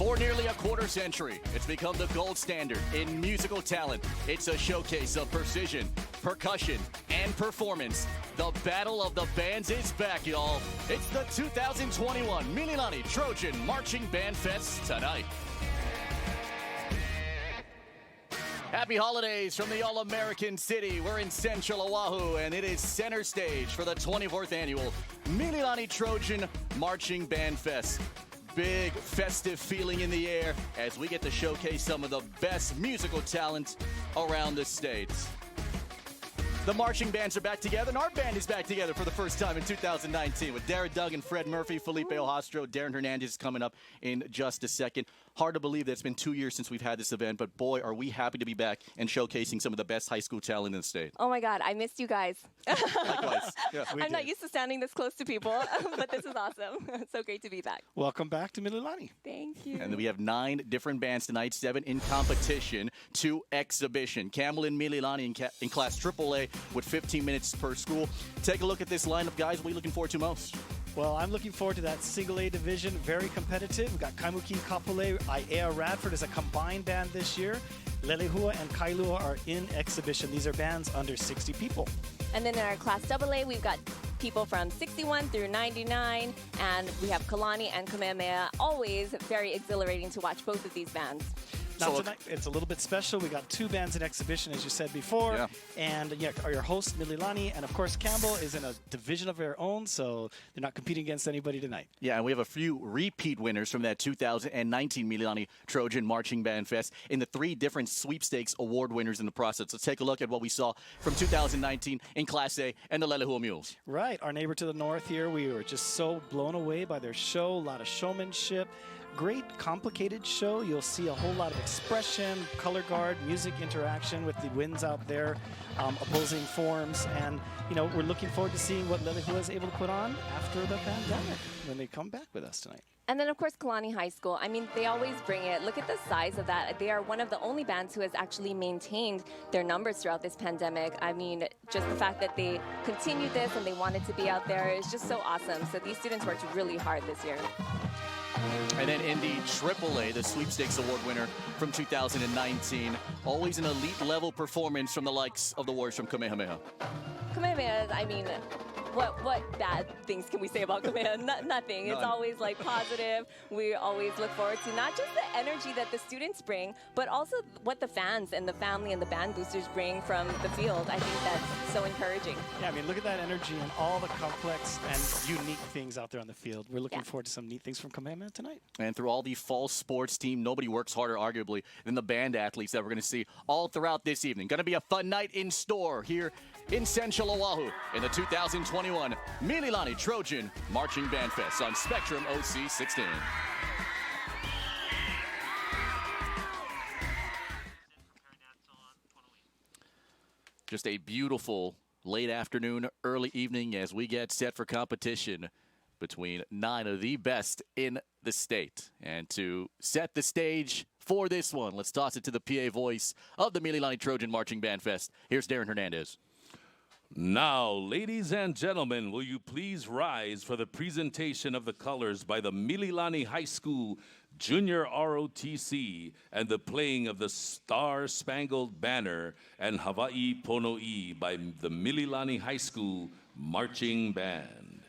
For nearly a quarter century, it's become the gold standard in musical talent. It's a showcase of precision, percussion, and performance. The Battle of the Bands is back, y'all. It's the 2021 Mililani Trojan Marching Band Fest tonight. Happy holidays from the All-American City. We're in Central Oahu, and it is center stage for the 24th annual Mililani Trojan Marching Band Fest. Big festive feeling in the air as we get to showcase some of the best musical talent around the state. The marching bands are back together, and our band is back together for the first time in 2019 with Dara Doug and Fred Murphy, Felipe Ojastro, Darren Hernandez is coming up in just a second. Hard to believe that it's been 2 years since we've had this event, but boy, are we happy to be back and showcasing some of the best high school talent in the state. Oh my God, I missed you guys. Likewise. Yeah, I'm not used to standing this close to people, but this is awesome. It's so great to be back. Welcome back to Mililani. Thank you. And then we have 9 different bands tonight, 7 in competition, 2 exhibition. Campbell and Mililani in class AAA with 15 minutes per school. Take a look at this lineup, guys. What are you looking forward to most? Well, I'm looking forward to that single A division. Very competitive. We've got Kaimuki, Kapolei, Aiea, Radford as a combined band this year. Leilehua and Kailua are in exhibition. These are bands under 60 people. And then in our class AA, we've got people from 61 through 99, and we have Kalani and Kamehameha. Always very exhilarating to watch both of these bands. Now tonight, it's a little bit special. We got 2 bands in exhibition, as you said before. Yeah. And your host, Mililani, and of course, Campbell is in a division of their own, so they're not competing against anybody tonight. Yeah, and we have a few repeat winners from that 2019 Mililani Trojan Marching Band Fest in the 3 different sweepstakes award winners in the process. Let's take a look at what we saw from 2019 in Class A and the Leilehua Mules. Right, our neighbor to the north here, we were just so blown away by their show, a lot of showmanship. Great, complicated show. You'll see a whole lot of expression, color guard, music interaction with the winds out there, opposing forms. And, we're looking forward to seeing what Leilehua is able to put on after the pandemic when they come back with us tonight. And then, of course, Kalani High School. I mean, they always bring it. Look at the size of that. They are one of the only bands who has actually maintained their numbers throughout this pandemic. I mean, just the fact that they continued this and they wanted to be out there is just so awesome. So these students worked really hard this year. And then in the AAA, the Sweepstakes Award winner from 2019, always an elite level performance from the likes of the Warriors from Kamehameha. Kamehameha, I mean, what bad things can we say about Kamehameha? Nothing. It's always like positive. We always look forward to not just the energy that the students bring, but also what the fans and the family and the band boosters bring from the field. I think that's so encouraging. Yeah, I mean, look at that energy and all the complex and unique things out there on the field. We're looking forward to some neat things from Kamehameha tonight. And through all the fall sports team, nobody works harder, arguably, than the band athletes that we're going to see all throughout this evening. Going to be a fun night in store here in Central Oahu in the 2021 Mililani Trojan Marching Band Fest on Spectrum OC 16. Just a beautiful late afternoon, early evening as we get set for competition between 9 of the best in the state. And to set the stage for this one, let's toss it to the PA voice of the Mililani Trojan Marching Band Fest. Here's Darren Hernandez. Now, ladies and gentlemen, will you please rise for the presentation of the colors by the Mililani High School Junior ROTC and the playing of the Star Spangled Banner and Hawaii Ponoi by the Mililani High School Marching Band.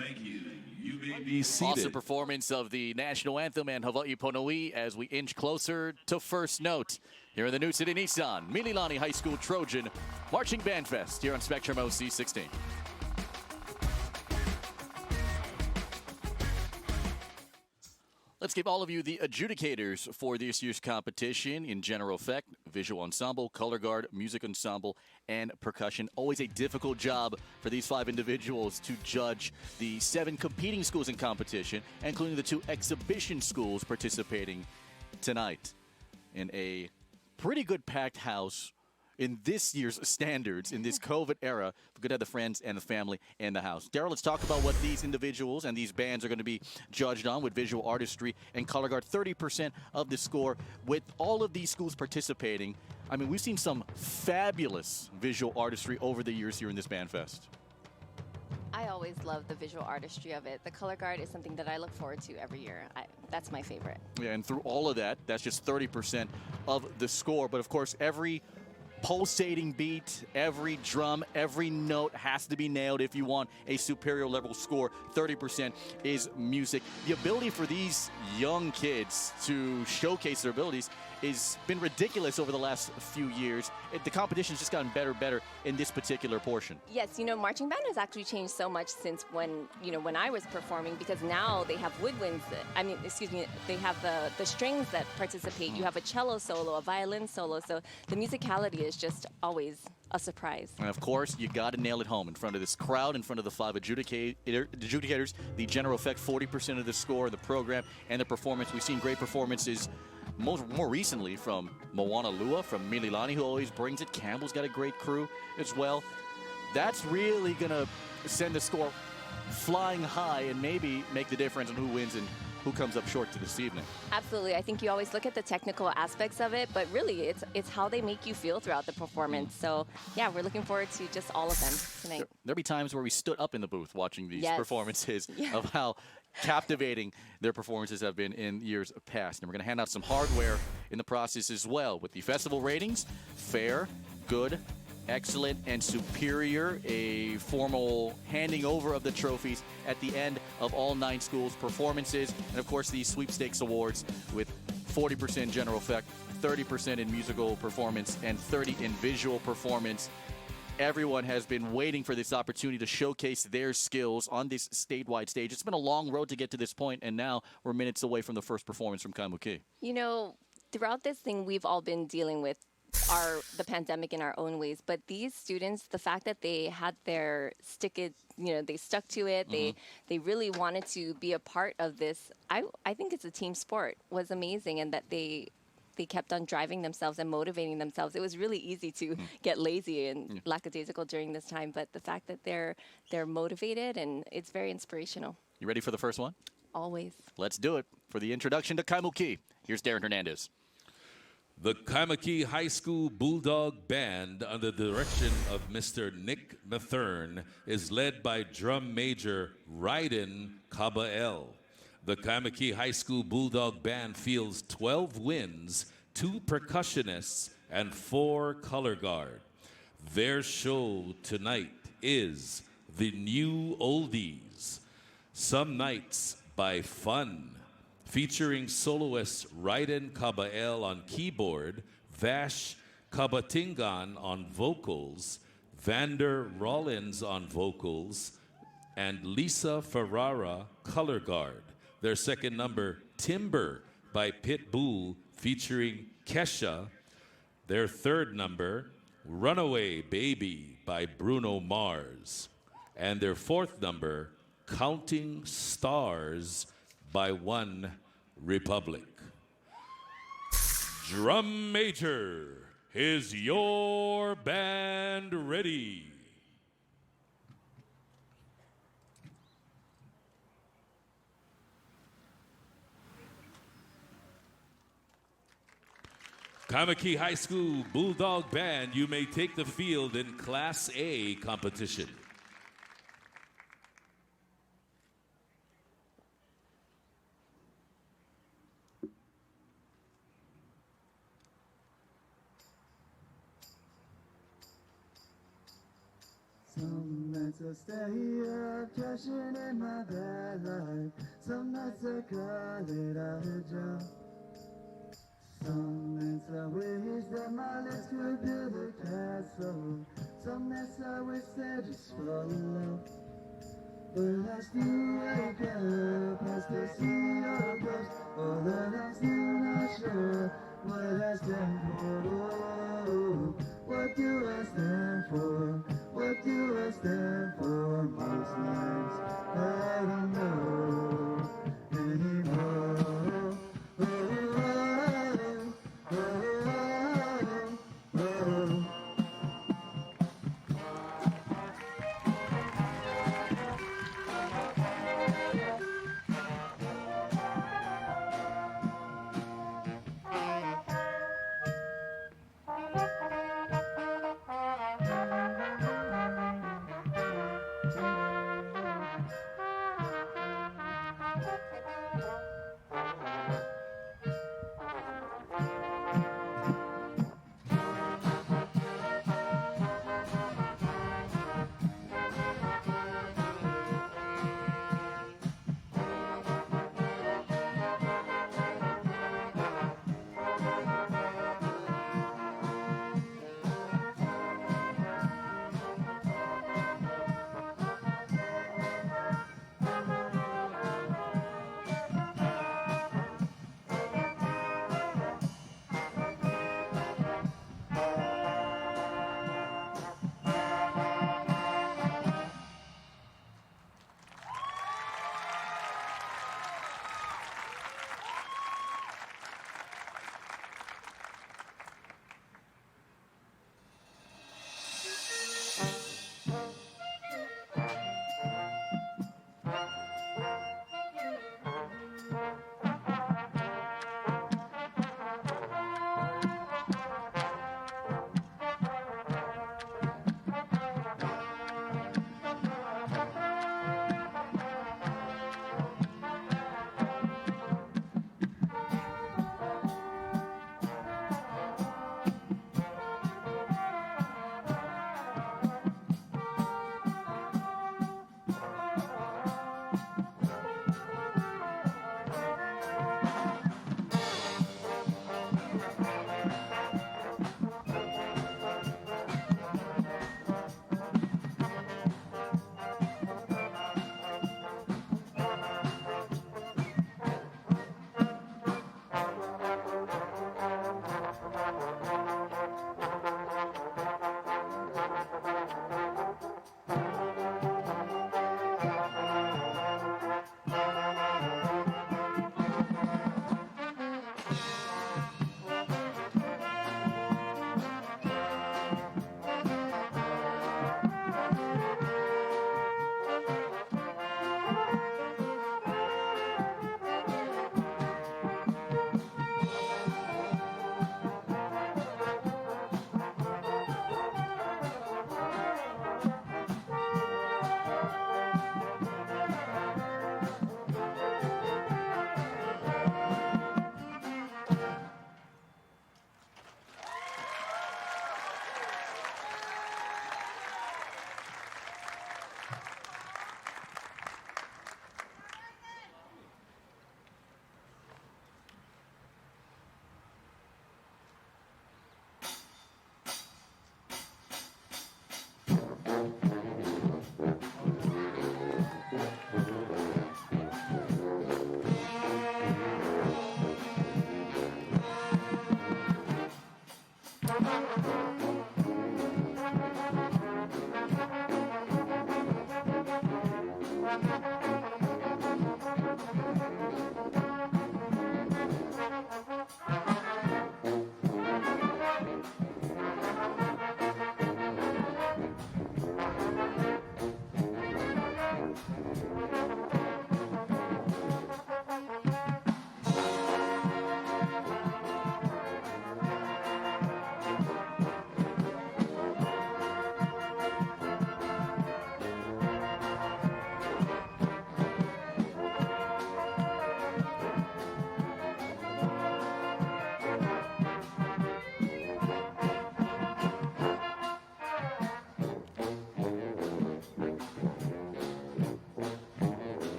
Thank you. You may be seated. Awesome performance of the national anthem and Hawaii Ponoi as we inch closer to first note. Here in the New City Nissan, Mililani High School Trojan Marching Band Fest here on Spectrum OC 16. Let's give all of you the adjudicators for this year's competition in general effect, visual ensemble, color guard, music ensemble, and percussion. Always a difficult job for these 5 individuals to judge the 7 competing schools in competition, including the 2 exhibition schools participating tonight in a pretty good packed house in this year's standards, in this COVID era. We're going to have the friends and the family in the house. Daryl, let's talk about what these individuals and these bands are going to be judged on with visual artistry and color guard. 30% of the score with all of these schools participating. I mean, we've seen some fabulous visual artistry over the years here in this band fest. I always love the visual artistry of it. The color guard is something that I look forward to every year. That's my favorite. Yeah, and through all of that, that's just 30% of the score. But of course, every pulsating beat, every drum, every note has to be nailed if you want a superior level score. 30% is music. The ability for these young kids to showcase their abilities has been ridiculous over the last few years. The competition's just gotten better and better in this particular portion. Yes, you know, marching band has actually changed so much since when I was performing, because now they have woodwinds. They have the strings that participate. You have a cello solo, a violin solo, so the musicality is just always a surprise. And of course, you got to nail it home in front of this crowd, in front of the 5 adjudicators. The general effect, 40% of the score, the program, and the performance. We've seen great performances more recently from Moana Lua, from Mililani, who always brings it. Campbell's got a great crew as well. That's really going to send the score flying high and maybe make the difference in who wins and who comes up short to this evening. Absolutely. I think you always look at the technical aspects of it, but really it's how they make you feel throughout the performance. So yeah, we're looking forward to just all of them tonight. There'll be times where we stood up in the booth watching these performances of how captivating their performances have been in years past. And we're going to hand out some hardware in the process as well with the festival ratings: fair, good, excellent, and superior. A formal handing over of the trophies at the end of all 9 schools' performances. And of course, these sweepstakes awards with 40% general effect, 30% in musical performance, and 30% in visual performance. Everyone has been waiting for this opportunity to showcase their skills on this statewide stage. It's been a long road to get to this point, and now we're minutes away from the first performance from Kaimuki. You know, throughout this thing, we've all been dealing with the pandemic in our own ways, but these students, the fact that they had their they stuck to it, they really wanted to be a part of this. I think it's a team sport, was amazing, and that they kept on driving themselves and motivating themselves. It was really easy to get lazy and lackadaisical during this time, but the fact that they're motivated, and it's very inspirational. You ready for the first one? Always. Let's do it. For the introduction to Kaimuki, here's Darren Hernandez. The Kaimuki High School Bulldog Band, under the direction of Mr. Nick Mathern, is led by drum major Ryden Kabael. The Kaimuki High School Bulldog Band fields 12 winds, 2 percussionists, and 4 color guard. Their show tonight is The New Oldies, Some Nights by Fun, featuring soloists Ryden Kabael on keyboard, Vash Kabatingan on vocals, Vander Rollins on vocals, and Lisa Ferrara color guard. Their second number, Timber by Pitbull, featuring Kesha. Their third number, Runaway Baby by Bruno Mars. And their fourth number, Counting Stars by One Republic. Drum major, is your band ready? Kaimuki High School Bulldog Band, you may take the field in Class A competition. Some nights to stay up, cashing in my bad life. Some nights I call it a job. Some nights I wish that my legs could build a castle. Some nights I wish they just fall in love. But I still wake up, I still see your ghost. Although I'm still not sure what I stand for. Oh, what do I stand for? What do I stand for? Most nights I don't know anymore. Oh, oh, oh, oh, oh, oh.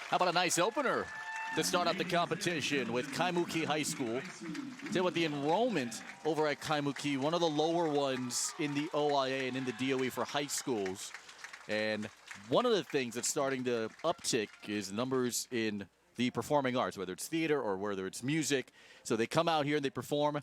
How about a nice opener to start off the competition with Kaimuki High School? Say with the enrollment over at Kaimuki, one of the lower ones in the OIA and in the DOE for high schools. And one of the things that's starting to uptick is numbers in the performing arts, whether it's theater or whether it's music. So they come out here and they perform.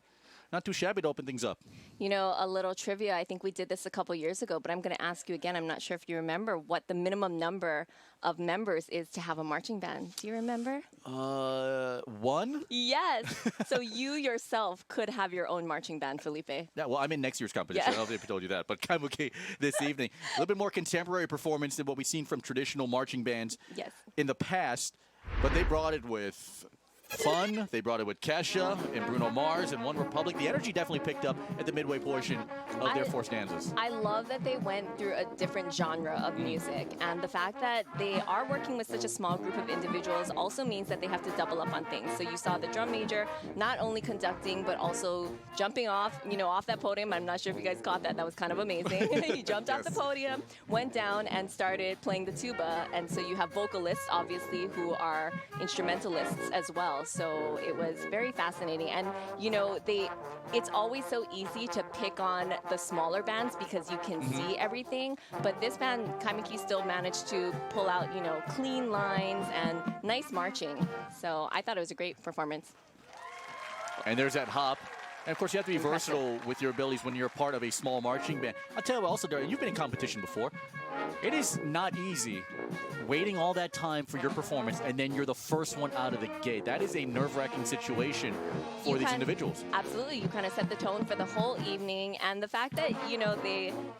Not too shabby to open things up. You know, a little trivia, I think we did this a couple years ago, but I'm going to ask you again. I'm not sure if you remember what the minimum number of members is to have a marching band. Do you remember? One? Yes. So you yourself could have your own marching band, Felipe. Yeah, well, I'm in next year's competition. Yeah. I don't know if I told you that. But Kaimuki this evening, a little bit more contemporary performance than what we've seen from traditional marching bands in the past. But they brought it with fun. They brought it with Kesha and Bruno Mars and One Republic. The energy definitely picked up at the midway portion of their four stanzas. I love that they went through a different genre of music, and the fact that they are working with such a small group of individuals also means that they have to double up on things. So you saw the drum major not only conducting but also jumping off, off that podium. I'm not sure if you guys caught that. That was kind of amazing. He jumped off the podium, went down, and started playing the tuba. And so you have vocalists, obviously, who are instrumentalists as well. So it was very fascinating. And, it's always so easy to pick on the smaller bands because you can see everything. But this band, Kaimuki, still managed to pull out, clean lines and nice marching. So I thought it was a great performance. And there's that hop. And, of course, you have to be versatile with your abilities when you're a part of a small marching band. I'll tell you what, also, Daria, you've been in competition before. It is not easy waiting all that time for your performance, and then you're the first one out of the gate. That is a nerve-wracking situation for these individuals. Absolutely. You kind of set the tone for the whole evening. And the fact that,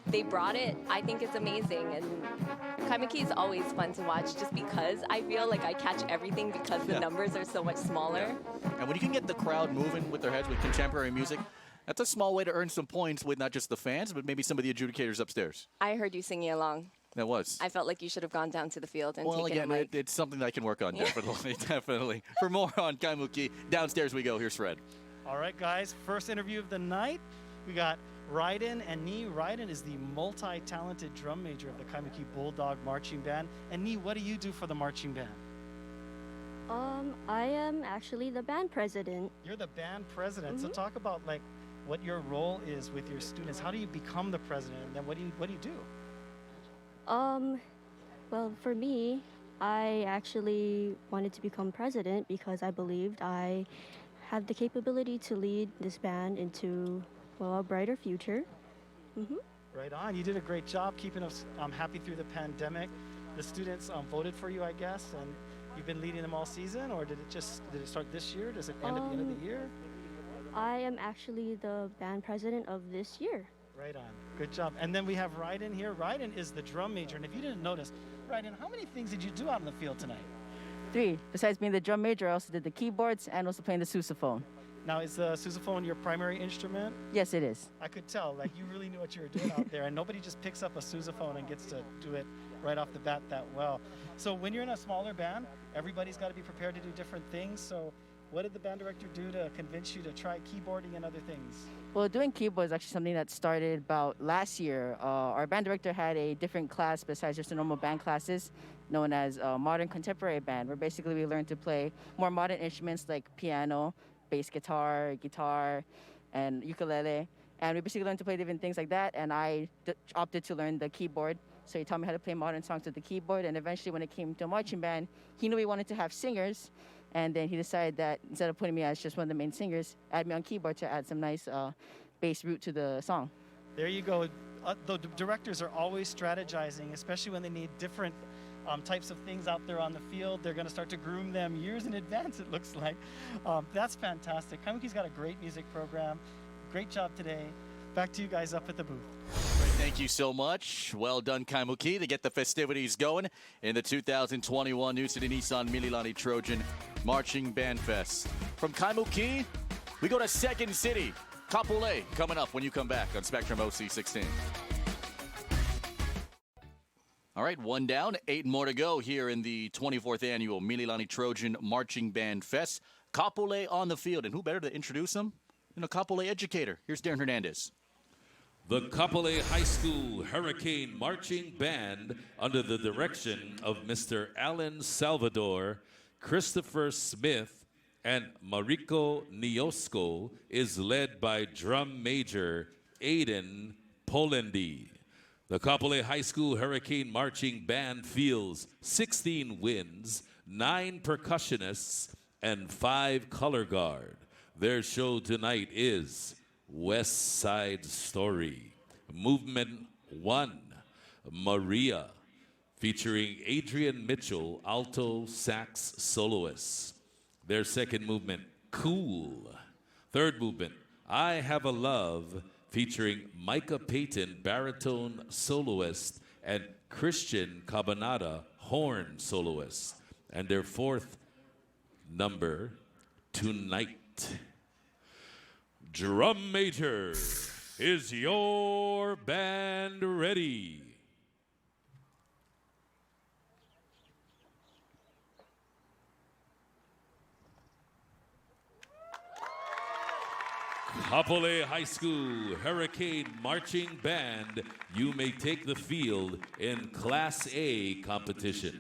they brought it, I think is amazing. And Kaimuki is always fun to watch just because I feel like I catch everything because the numbers are so much smaller. And when you can get the crowd moving with their heads with contemporary music, that's a small way to earn some points with not just the fans, but maybe some of the adjudicators upstairs. I heard you singing along. That was. I felt like you should have gone down to the field and taken again, a mic. it's something that I can work on, definitely, definitely. For more on Kaimuki, downstairs we go. Here's Fred. All right, guys, first interview of the night. We got Raiden and Nee. Raiden is the multi-talented drum major of the Kaimuki Bulldog Marching Band. And Nee, what do you do for the marching band? I am actually the band president. You're the band president. So talk about what your role is with your students. How do you become the president? And then what do you do? Well, for me, I actually wanted to become president because I believed I have the capability to lead this band into, a brighter future. Right on. You did a great job keeping us happy through the pandemic. The students voted for you, I guess, and you've been leading them all season, or did it start this year? Does it end at the end of the year? I am actually the band president of this year. Right on. Good job. And then we have Raiden here. Raiden is the drum major. And if you didn't notice, Raiden, how many things did you do out in the field tonight? 3. Besides being the drum major, I also did the keyboards and also playing the sousaphone. Now, is the sousaphone your primary instrument? Yes, it is. I could tell. You really knew what you were doing out there. And nobody just picks up a sousaphone and gets to do it right off the bat that well. So when you're in a smaller band, everybody's got to be prepared to do different things. So what did the band director do to convince you to try keyboarding and other things? Well, doing keyboard is actually something that started about last year. Our band director had a different class besides just the normal band classes, known as Modern Contemporary Band, where basically we learned to play more modern instruments like piano, bass guitar, and ukulele. And we basically learned to play different things like that, and I opted to learn the keyboard. So he taught me how to play modern songs with the keyboard, and eventually when it came to a marching band, he knew we wanted to have singers. And then he decided that instead of putting me as just one of the main singers, add me on keyboard to add some nice bass root to the song. There you go. The directors are always strategizing, especially when they need different types of things out there on the field. They're going to start to groom them years in advance, it looks like. That's fantastic. Kaimuki's got a great music program. Great job today. Back to you guys up at the booth. Thank you so much. Well done, Kaimuki, to get the festivities going in the 2021 New City Nissan Mililani Trojan Marching Bandfest. From Kaimuki, we go to Second City. Kapolei coming up when you come back on Spectrum OC16. All right, 1 down, 8 more to go here in the 24th annual Mililani Trojan Marching Band Fest. Kapolei on the field, and who better to introduce him than a Kapolei educator? Here's Darren Hernandez. The Kapolei High School Hurricane Marching Band, under the direction of Mr. Alan Salvador, Christopher Smith, and Mariko Niosko, is led by drum major Aiden Polendi. The Kapolei High School Hurricane Marching Band fields 16 winds, 9 percussionists, and 5 color guard. Their show tonight is West Side Story. Movement 1, Maria, featuring Adrian Mitchell, alto sax soloist. Their second movement, Cool. Third movement, I Have a Love, featuring Micah Payton, baritone soloist, and Christian Cabanada, horn soloist. And their fourth number, Tonight. Drum major, is your band ready? Kapolei High School Hurricane Marching Band, you may take the field in Class A competition.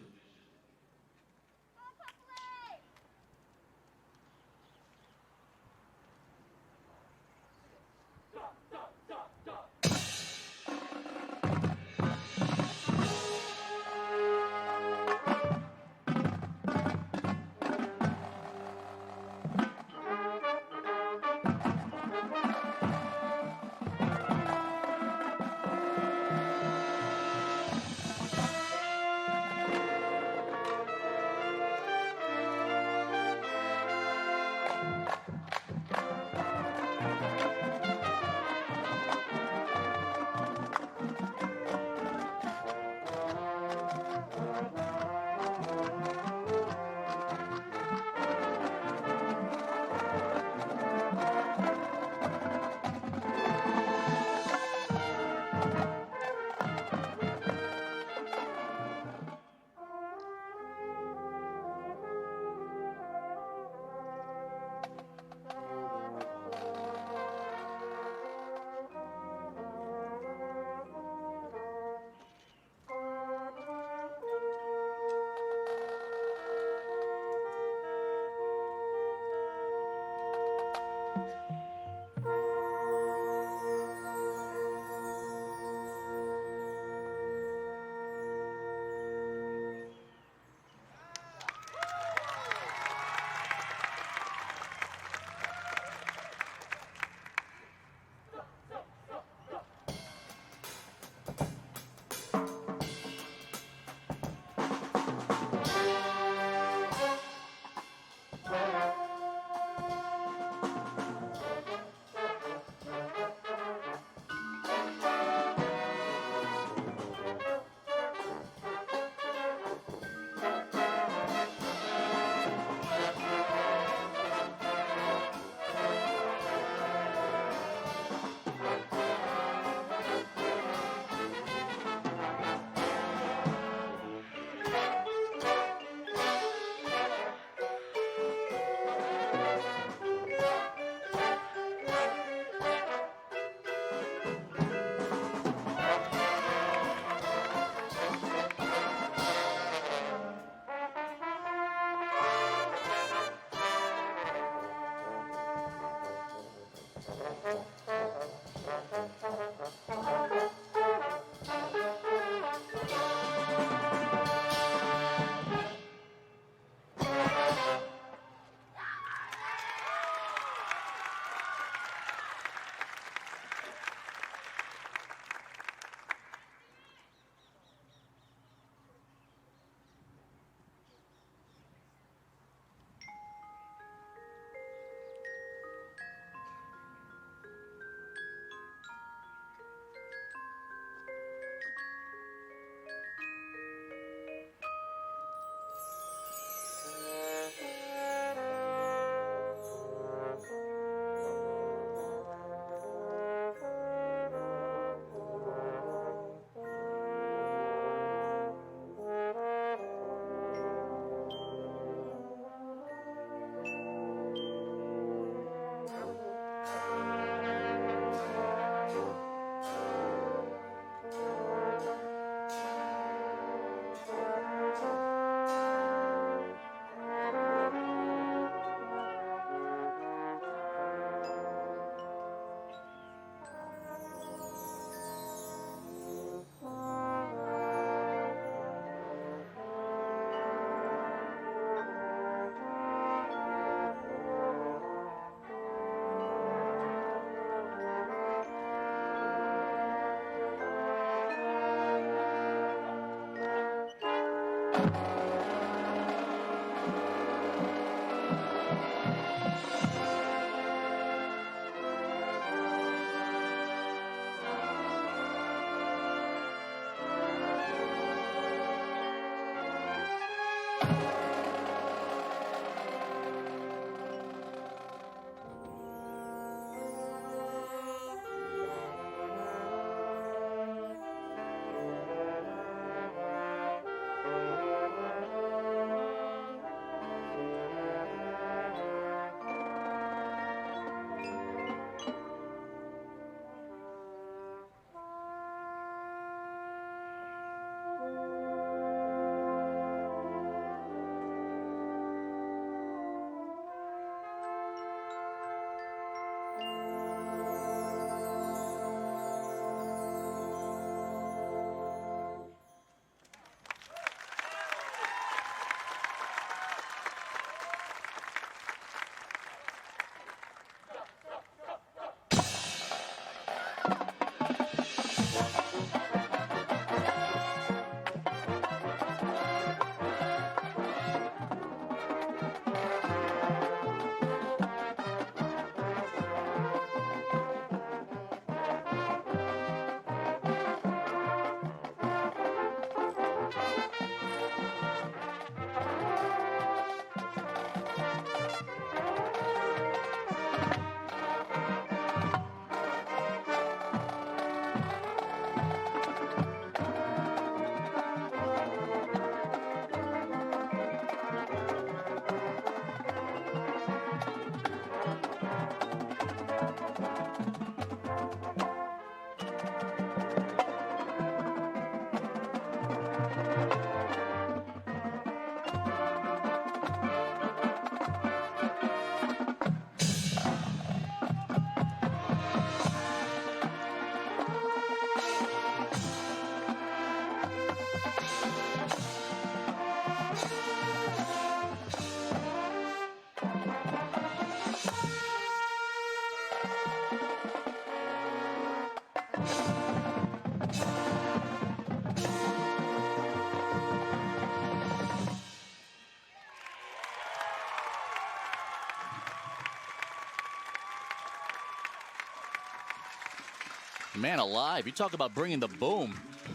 Man alive, you talk about bringing the boom.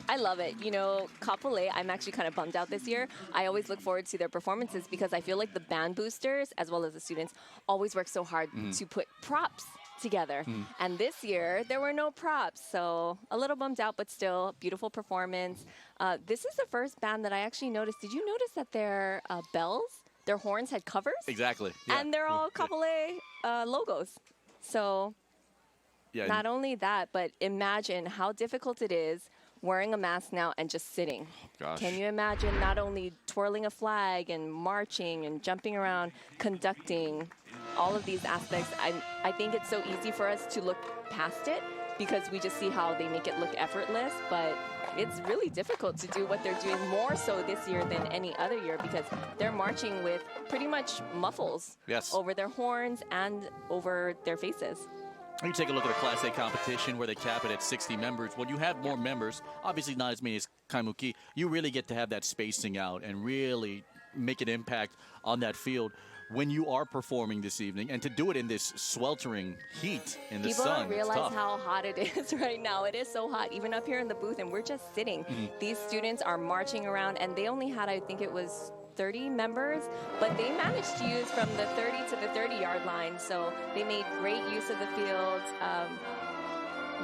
I love it. You know, Kapolei, I'm actually kind of bummed out this year. I always look forward to their performances because I feel like the band boosters, as well as the students, always work so hard to put props together. And this year, there were no props. So a little bummed out, but still, beautiful performance. This is the first band that I actually noticed. Did you notice that their bells, their horns had covers? Exactly. Yeah. And they're all Kapolei logos. So Yeah. not only that, but imagine how difficult it is wearing a mask now and just sitting. Gosh. Can you imagine not only twirling a flag and marching and jumping around, conducting all of these aspects? I think it's so easy for us to look past it because we just see how they make it look effortless, but it's really difficult to do what they're doing, more so this year than any other year, because they're marching with pretty much muffles over their horns and over their faces. You take a look at a Class A competition where they cap it at 60 members. When you have more members, obviously not as many as Kaimuki, you really get to have that spacing out and really make an impact on that field when you are performing this evening. And to do it in this sweltering heat in the sun, People don't realize it's tough. how hot it is right now. It is so hot, even up here in the booth, and we're just sitting. These students are marching around, and they only had, I think it was 30 members, but they managed to use from the 30 to the 30-yard line, so they made great use of the field.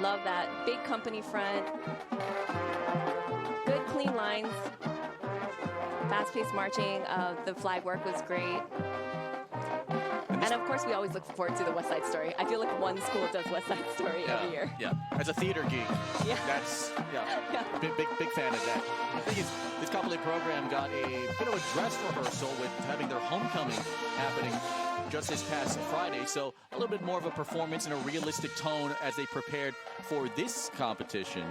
Love that big company front, good clean lines, fast-paced marching. The flag work was great. And of course, we always look forward to the West Side Story. I feel like one school does West Side Story every year. Yeah, as a theater geek, that's big fan of that. I think this Kapolei program got a bit of a dress rehearsal with having their homecoming happening just this past Friday. So a little bit more of a performance in a realistic tone as they prepared for this competition,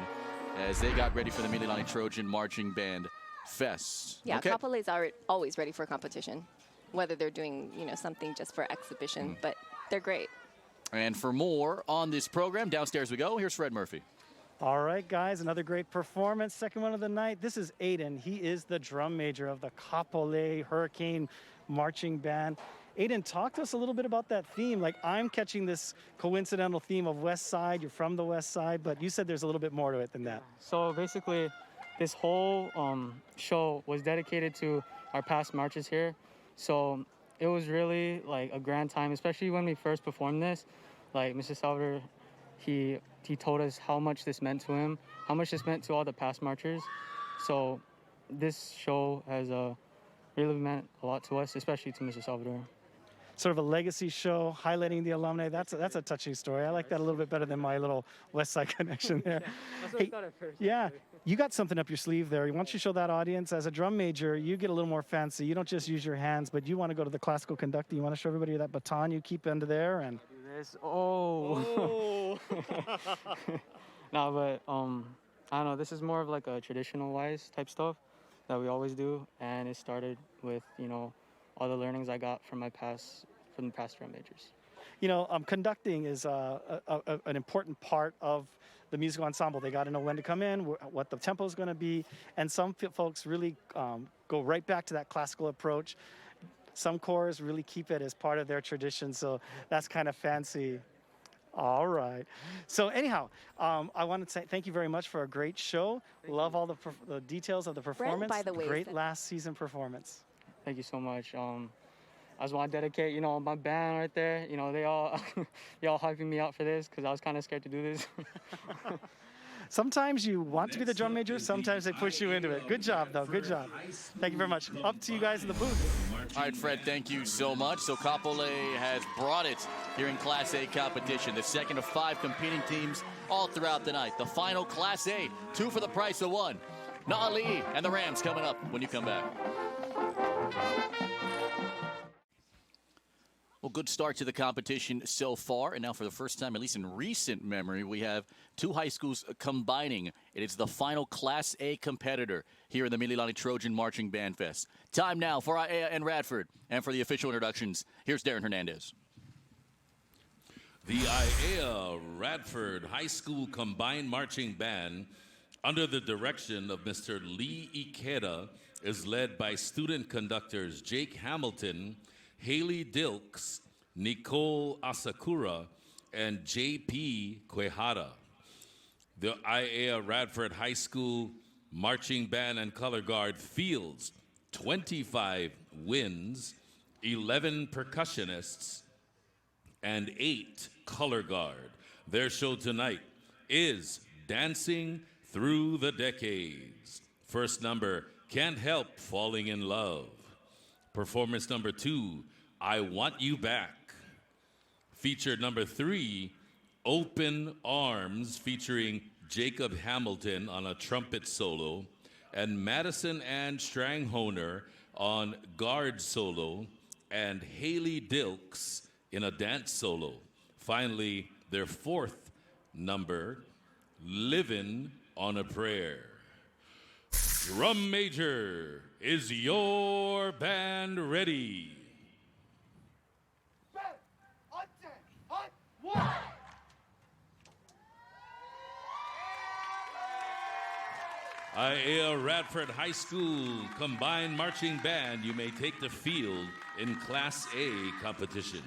as they got ready for the Mililani Trojan Marching Band Fest. Yeah, Kapolei's always ready for competition, whether they're doing something just for exhibition, but they're great. And for more on this program, downstairs we go. Here's Fred Murphy. All right, guys, another great performance. Second one of the night. This is Aiden. He is the drum major of the Kapolei Hurricane Marching Band. Aiden, talk to us a little bit about that theme. Like, I'm catching this coincidental theme of West Side. You're from the West Side, but you said there's a little bit more to it than that. So basically, this whole show was dedicated to our past marches here. So it was really like a grand time, especially when we first performed this. Like Mr. Salvador, he told us how much this meant to him, how much this meant to all the past marchers. So this show has really meant a lot to us, especially to Mr. Salvador. Sort of a legacy show highlighting the alumni. That's a touching story. I like that a little bit better than my little West Side connection there. That's what I thought at first. Yeah, you got something up your sleeve there. Why don't you show that audience? As a drum major, you get a little more fancy. You don't just use your hands, but you want to go to the classical conductor. You want to show everybody that baton you keep under there and. Do this. Oh. No, but I don't know. This is more of like a traditional-wise type stuff that we always do, and it started with all the learnings I got from the past drum majors. Conducting is an important part of the musical ensemble. They got to know when to come in, what the tempo is going to be, and some folks really go right back to that classical approach. Some corps really keep it as part of their tradition, so that's kind of fancy. All right. So anyhow, I want to say thank you very much for a great show. Love all the details of the performance. Brent, by the way, great last season performance. Thank you so much. I just want to dedicate, my band right there. They all hyping me out for this because I was kind of scared to do this. Sometimes you want to be the drum major, sometimes they push you into it. Good job, though. Good job. Thank you very much. Up to you guys in the booth. All right, Fred, thank you so much. So Kapolei has brought it here in Class A competition. The second of 5 competing teams all throughout the night. The final Class A, 2 for the price of 1. Naali'i and the Rams coming up when you come back. Well, good start to the competition so far. And now for the first time, at least in recent memory, we have 2 high schools combining. It is the final Class A competitor here in the Mililani Trojan Marching Bandfest. Time now for Aiea and Radford. And for the official introductions, here's Darren Hernandez. The Aiea Radford High School Combined Marching Band, under the direction of Mr. Lee Ikeda, is led by student conductors Jake Hamilton, Haley Dilks, Nicole Asakura, and J.P. Quejada. The Aiea Radford High School Marching Band and Color Guard fields 25 winds, 11 percussionists, and 8 color guard. Their show tonight is Dancing Through the Decades. First number, Can't Help Falling in Love. Performance number 2, I Want You Back. Feature number 3, Open Arms, featuring Jacob Hamilton on a trumpet solo, and Madison Ann Stranghoner on guard solo, and Haley Dilks in a dance solo. Finally, their 4th number, Livin' on a Prayer. Drum major, is your band ready? Aiea Radford High School Combined Marching Band, you may take the field in Class A competition.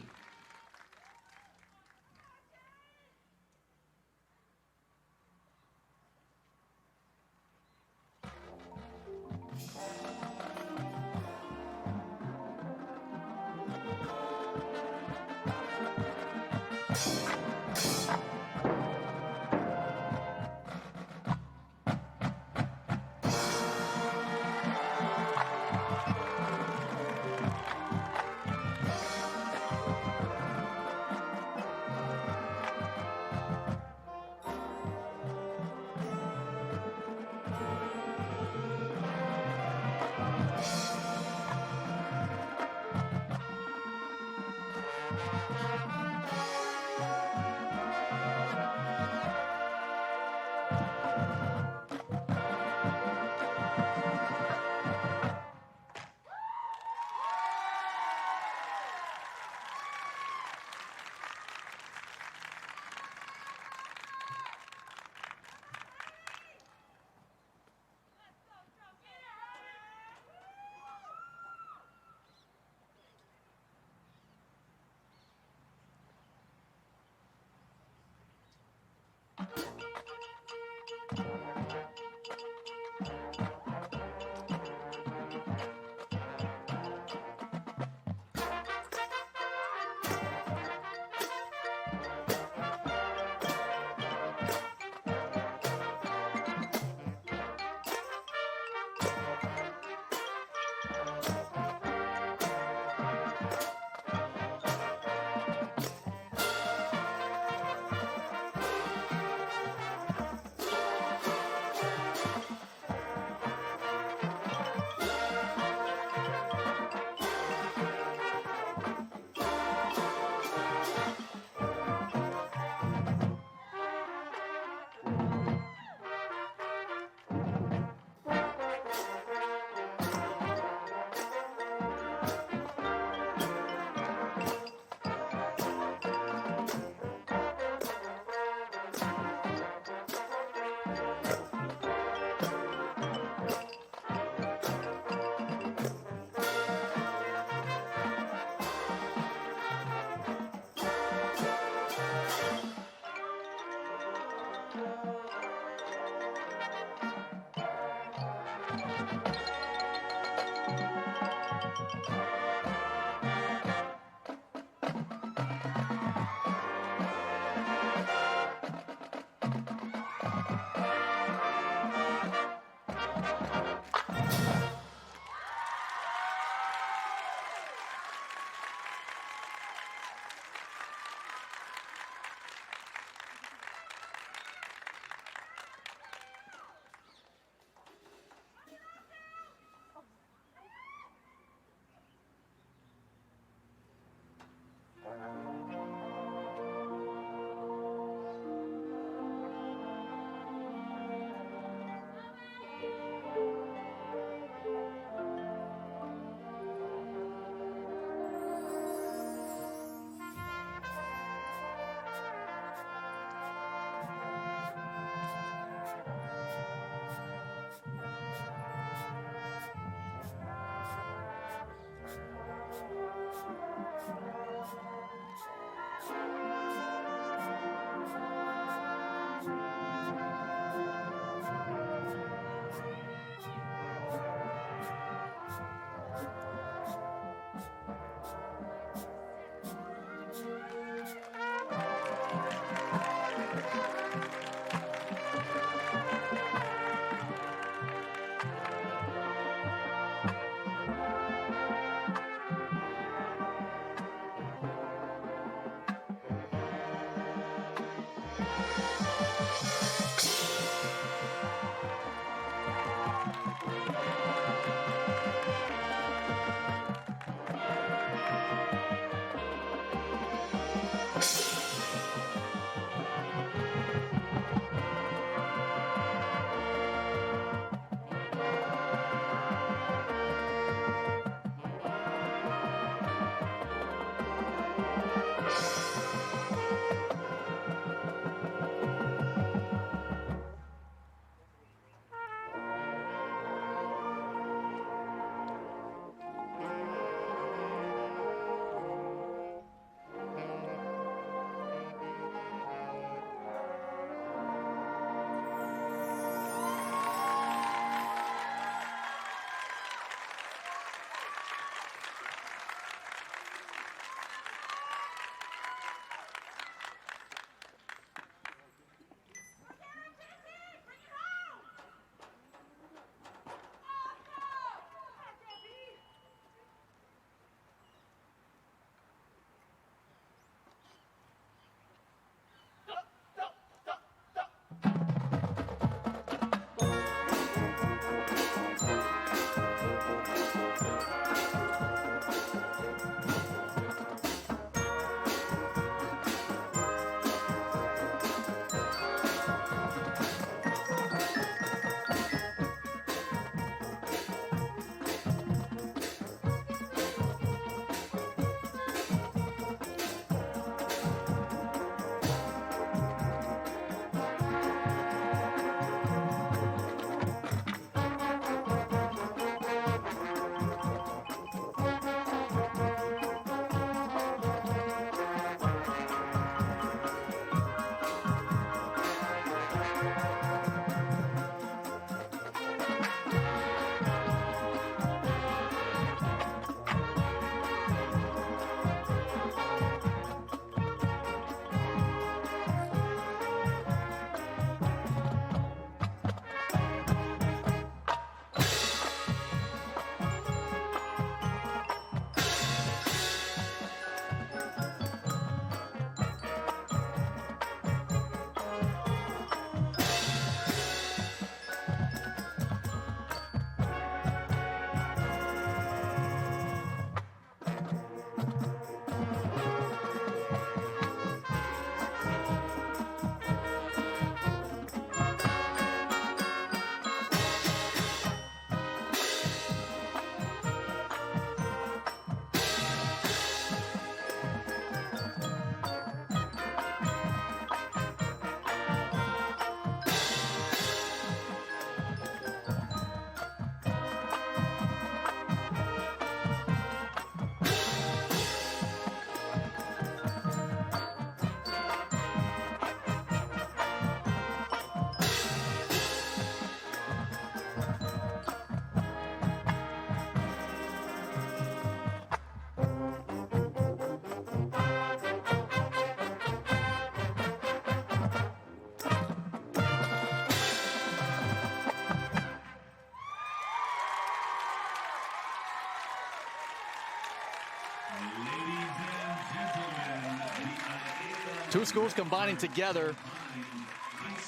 Two schools combining together.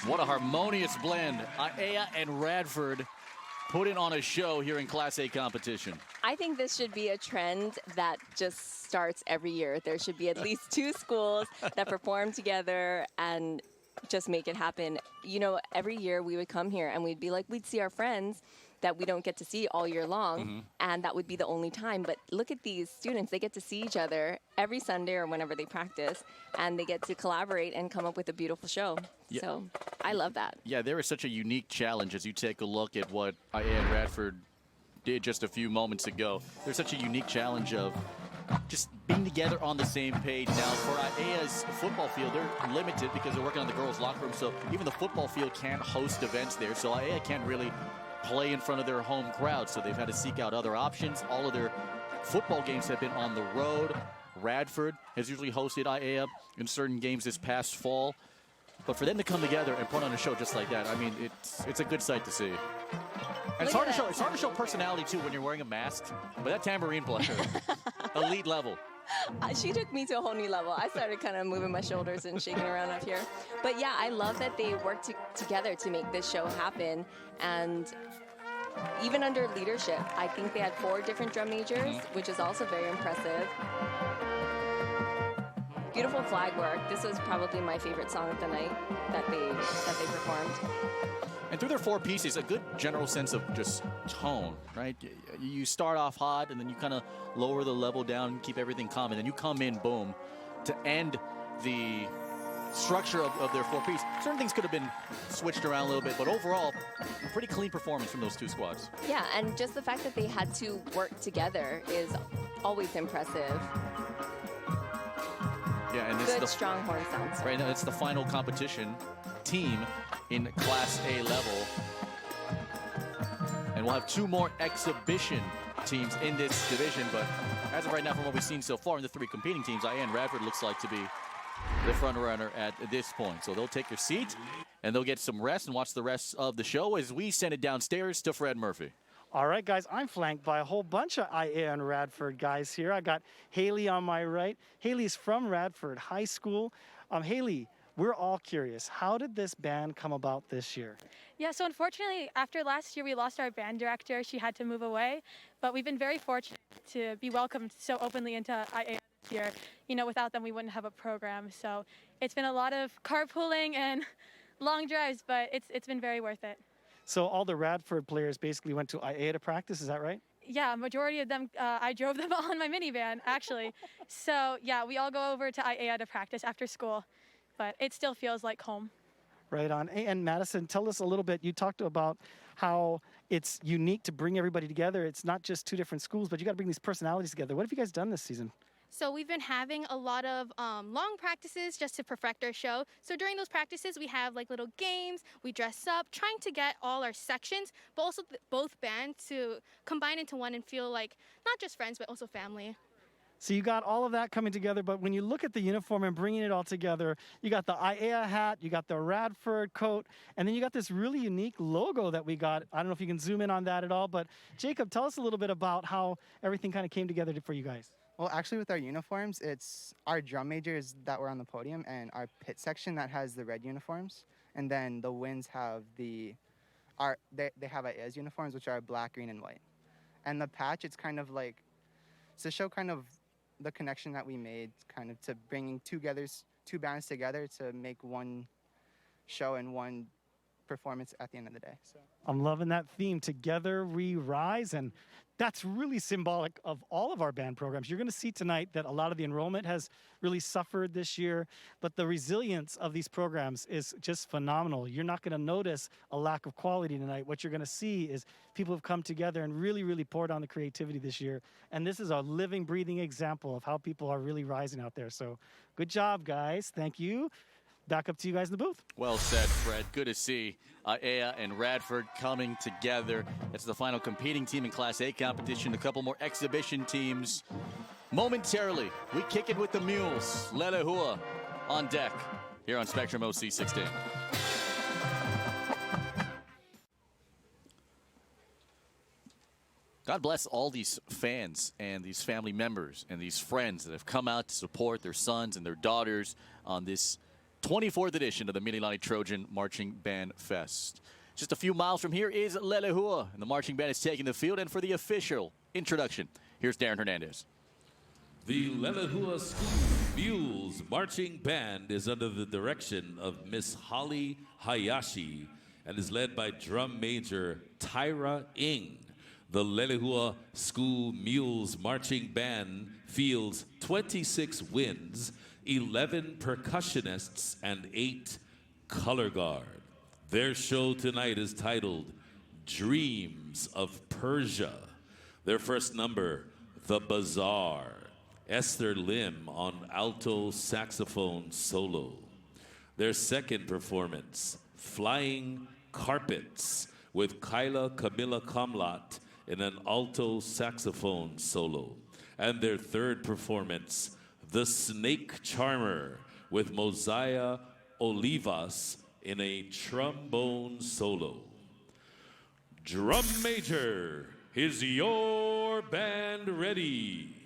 What a harmonious blend. Aiea and Radford putting on a show here in Class A competition. I think this should be a trend that just starts every year. There should be at least two schools that perform together and just make it happen. You know, every year we would come here and we'd be like, we'd see our friends that we don't get to see all year long, and that would be the only time. But look at these students. They get to see each other every Sunday or whenever they practice, and they get to collaborate and come up with a beautiful show. Yeah. So I love that. Yeah, there is such a unique challenge as you take a look at what Aiea and Radford did just a few moments ago. There's such a unique challenge of just being together on the same page. Now, for Aiea's football field, they're limited because they're working on the girls' locker room, so even the football field can't host events there, so Aiea can't really play in front of their home crowd, so they've had to seek out other options. All of their football games have been on the road. Radford has usually hosted Aiea in certain games this past fall. But for them to come together and put on a show just like that, I mean, it's a good sight to see. And it's hard to show personality too when you're wearing a mask. But that tambourine player, elite level. She took me to a whole new level. I started kind of moving my shoulders and shaking around up here. But yeah, I love that they worked together to make this show happen. And even under leadership, I think they had 4 different drum majors, which is also very impressive. Beautiful flag work. This was probably my favorite song of the night that they performed. And through their 4 pieces, a good general sense of just tone, right? You start off hot, and then you kind of lower the level down, keep everything calm, and then you come in, boom, to end the structure of their 4 piece. Certain things could have been switched around a little bit, but overall, a pretty clean performance from those 2 squads. Yeah, and just the fact that they had to work together is always impressive. Yeah, and good strong horn sounds. Right now, it's the final competition team in Class A level. And we'll have 2 more exhibition teams in this division, but as of right now, from what we've seen so far in the 3 competing teams, Aiea and Radford looks like to be the front runner at this point. So they'll take their seat, and they'll get some rest and watch the rest of the show as we send it downstairs to Fred Murphy. All right, guys, I'm flanked by a whole bunch of Aiea and Radford guys here. I got Haley on my right. Haley's from Radford High School. Haley, we're all curious. How did this band come about this year? Yeah, so unfortunately, after last year, we lost our band director. She had to move away, but we've been very fortunate to be welcomed so openly into Aiea this year. You know, without them, we wouldn't have a program. So it's been a lot of carpooling and long drives, but it's been very worth it. So all the Radford players basically went to Aiea to practice, is that right? Yeah, majority of them, I drove them on my minivan, actually. So yeah, we all go over to Aiea to practice after school, but it still feels like home. Right on. And Madison, tell us a little bit. You talked about how it's unique to bring everybody together. It's not just 2 different schools, but you got to bring these personalities together. What have you guys done this season? So we've been having a lot of long practices just to perfect our show. So during those practices, we have like little games, we dress up, trying to get all our sections, but also both bands to combine into one and feel like not just friends, but also family. So you got all of that coming together, but when you look at the uniform and bringing it all together, you got the Aiea hat, you got the Radford coat, and then you got this really unique logo that we got. I don't know if you can zoom in on that at all, but Jacob, tell us a little bit about how everything kind of came together for you guys. Well, actually, with our uniforms, it's our drum majors that were on the podium and our pit section that has the red uniforms. And then the winds have they have Aiea's uniforms, which are black, green, and white. And the patch, it's kind of like, to show kind of the connection that we made, kind of to bringing 2 bands together to make one show and one performance at the end of the day. So I'm loving that theme, Together We Rise, and that's really symbolic of all of our band programs. You're going to see tonight that a lot of the enrollment has really suffered this year, but the resilience of these programs is just phenomenal. You're not going to notice a lack of quality tonight. What you're going to see is people have come together and really, really poured on the creativity this year, and this is a living, breathing example of how people are really rising out there. So good job, guys. Thank you. Back up to you guys in the booth. Well said, Fred. Good to see Aiea and Radford coming together. That's the final competing team in Class A competition. A couple more exhibition teams. Momentarily, we kick it with the Mules. Leilehua on deck here on Spectrum OC 16. God bless all these fans and these family members and these friends that have come out to support their sons and their daughters on this 24th edition of the Mililani Trojan Marching Band Fest. Just a few miles from here is Leilehua, and the marching band is taking the field. And for the official introduction, here's Darren Hernandez. The Leilehua School Mules Marching Band is under the direction of Miss Holly Hayashi and is led by drum major Tyra Ng. The Leilehua School Mules Marching Band fields 26 winds, 11 percussionists, and 8 color guard. Their show tonight is titled Dreams of Persia. Their first number, The Bazaar. Esther Lim on alto saxophone solo. Their second performance, Flying Carpets, with Kyla Camilla Kamlat in an alto saxophone solo. And their third performance, The Snake Charmer, with Mosiah Olivas in a trombone solo. Drum major, is your band ready?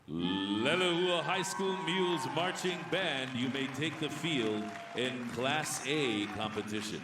Leilehua High School Mules Marching Band, you may take the field in Class A competition.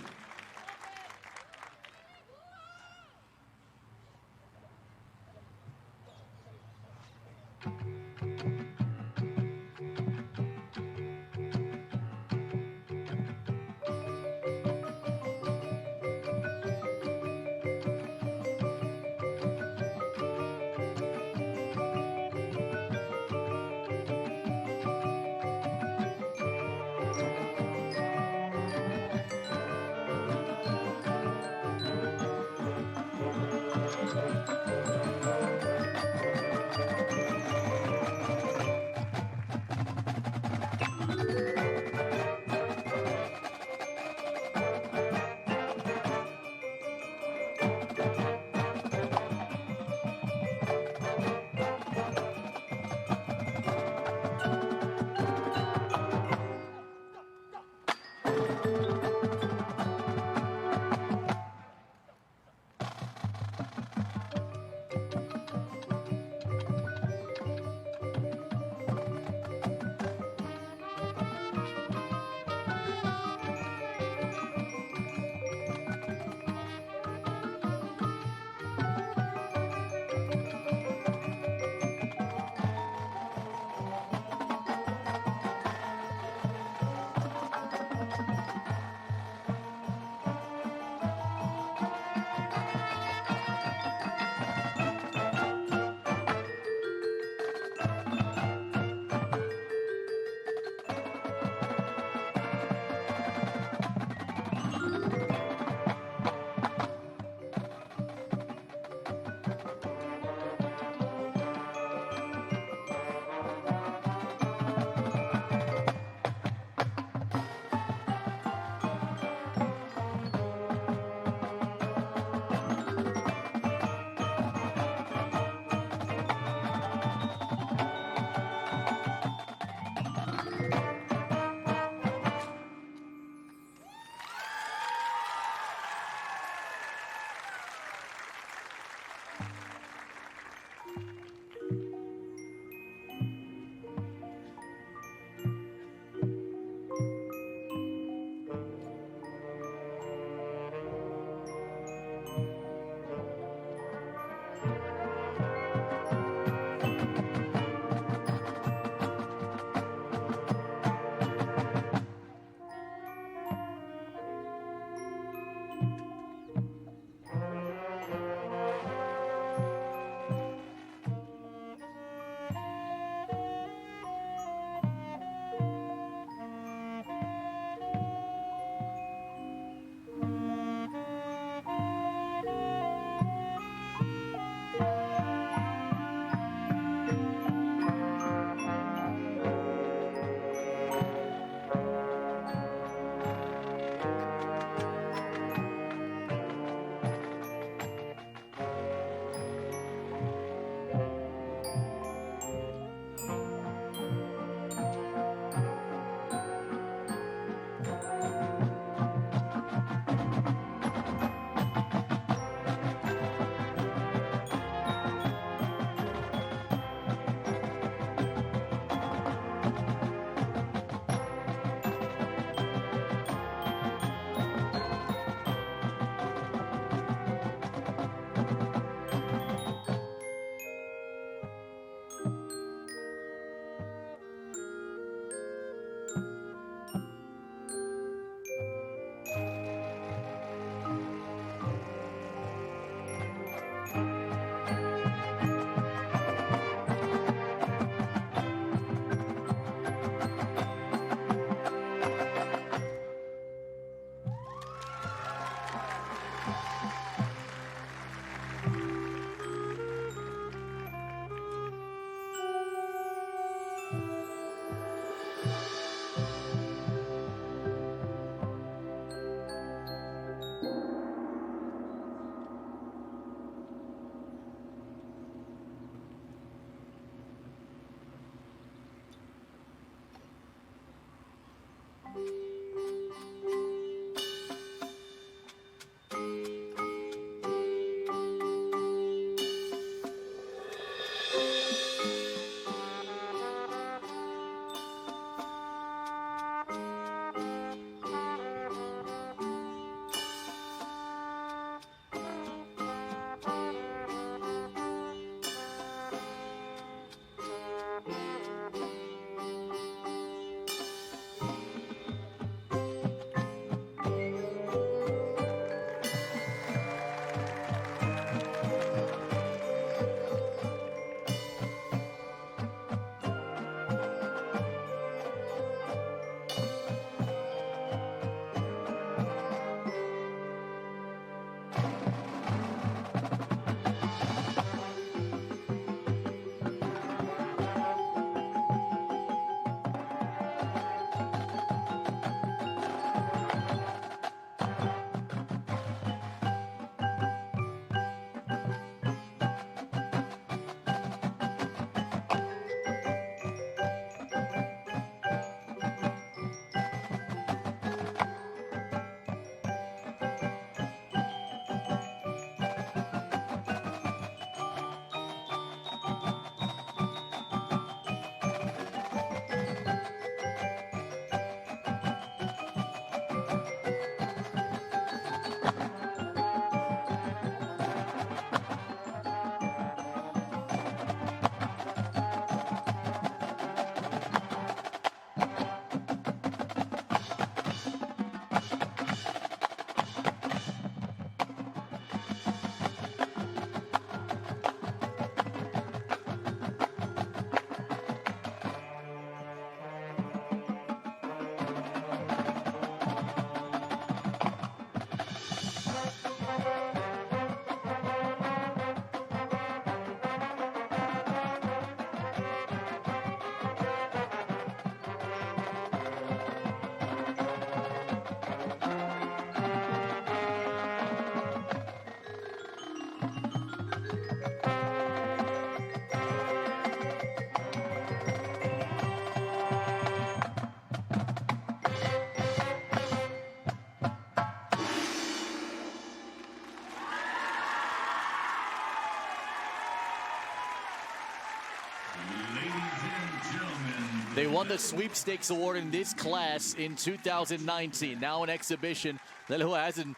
They won the Sweepstakes Award in this class in 2019. Now an exhibition. Leilehua hasn't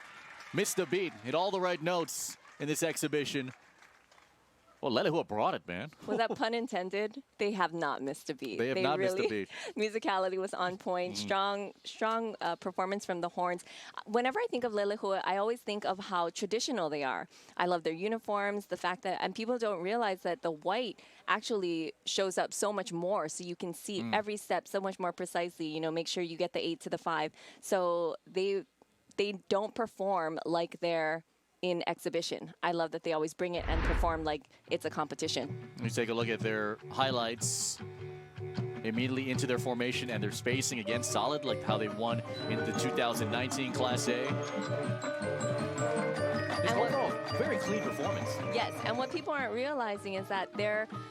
missed a beat. Hit all the right notes in this exhibition. Well, Leilehua brought it, man. Was that pun intended? They have not missed a beat. They have not missed a beat. Musicality was on point. Strong performance from the horns. Whenever I think of Leilehua, I always think of how traditional they are. I love their uniforms, the fact that, and people don't realize that the white actually shows up so much more, so you can see every step so much more precisely. You know, make sure you get the 8 to the 5. So they don't perform like they're in exhibition. I love that they always bring it and perform like it's a competition. Let me take a look at their highlights. Immediately into their formation and their spacing, again, solid, like how they won in the 2019 Class A. And overall, very clean performance. Yes, and what people aren't realizing is that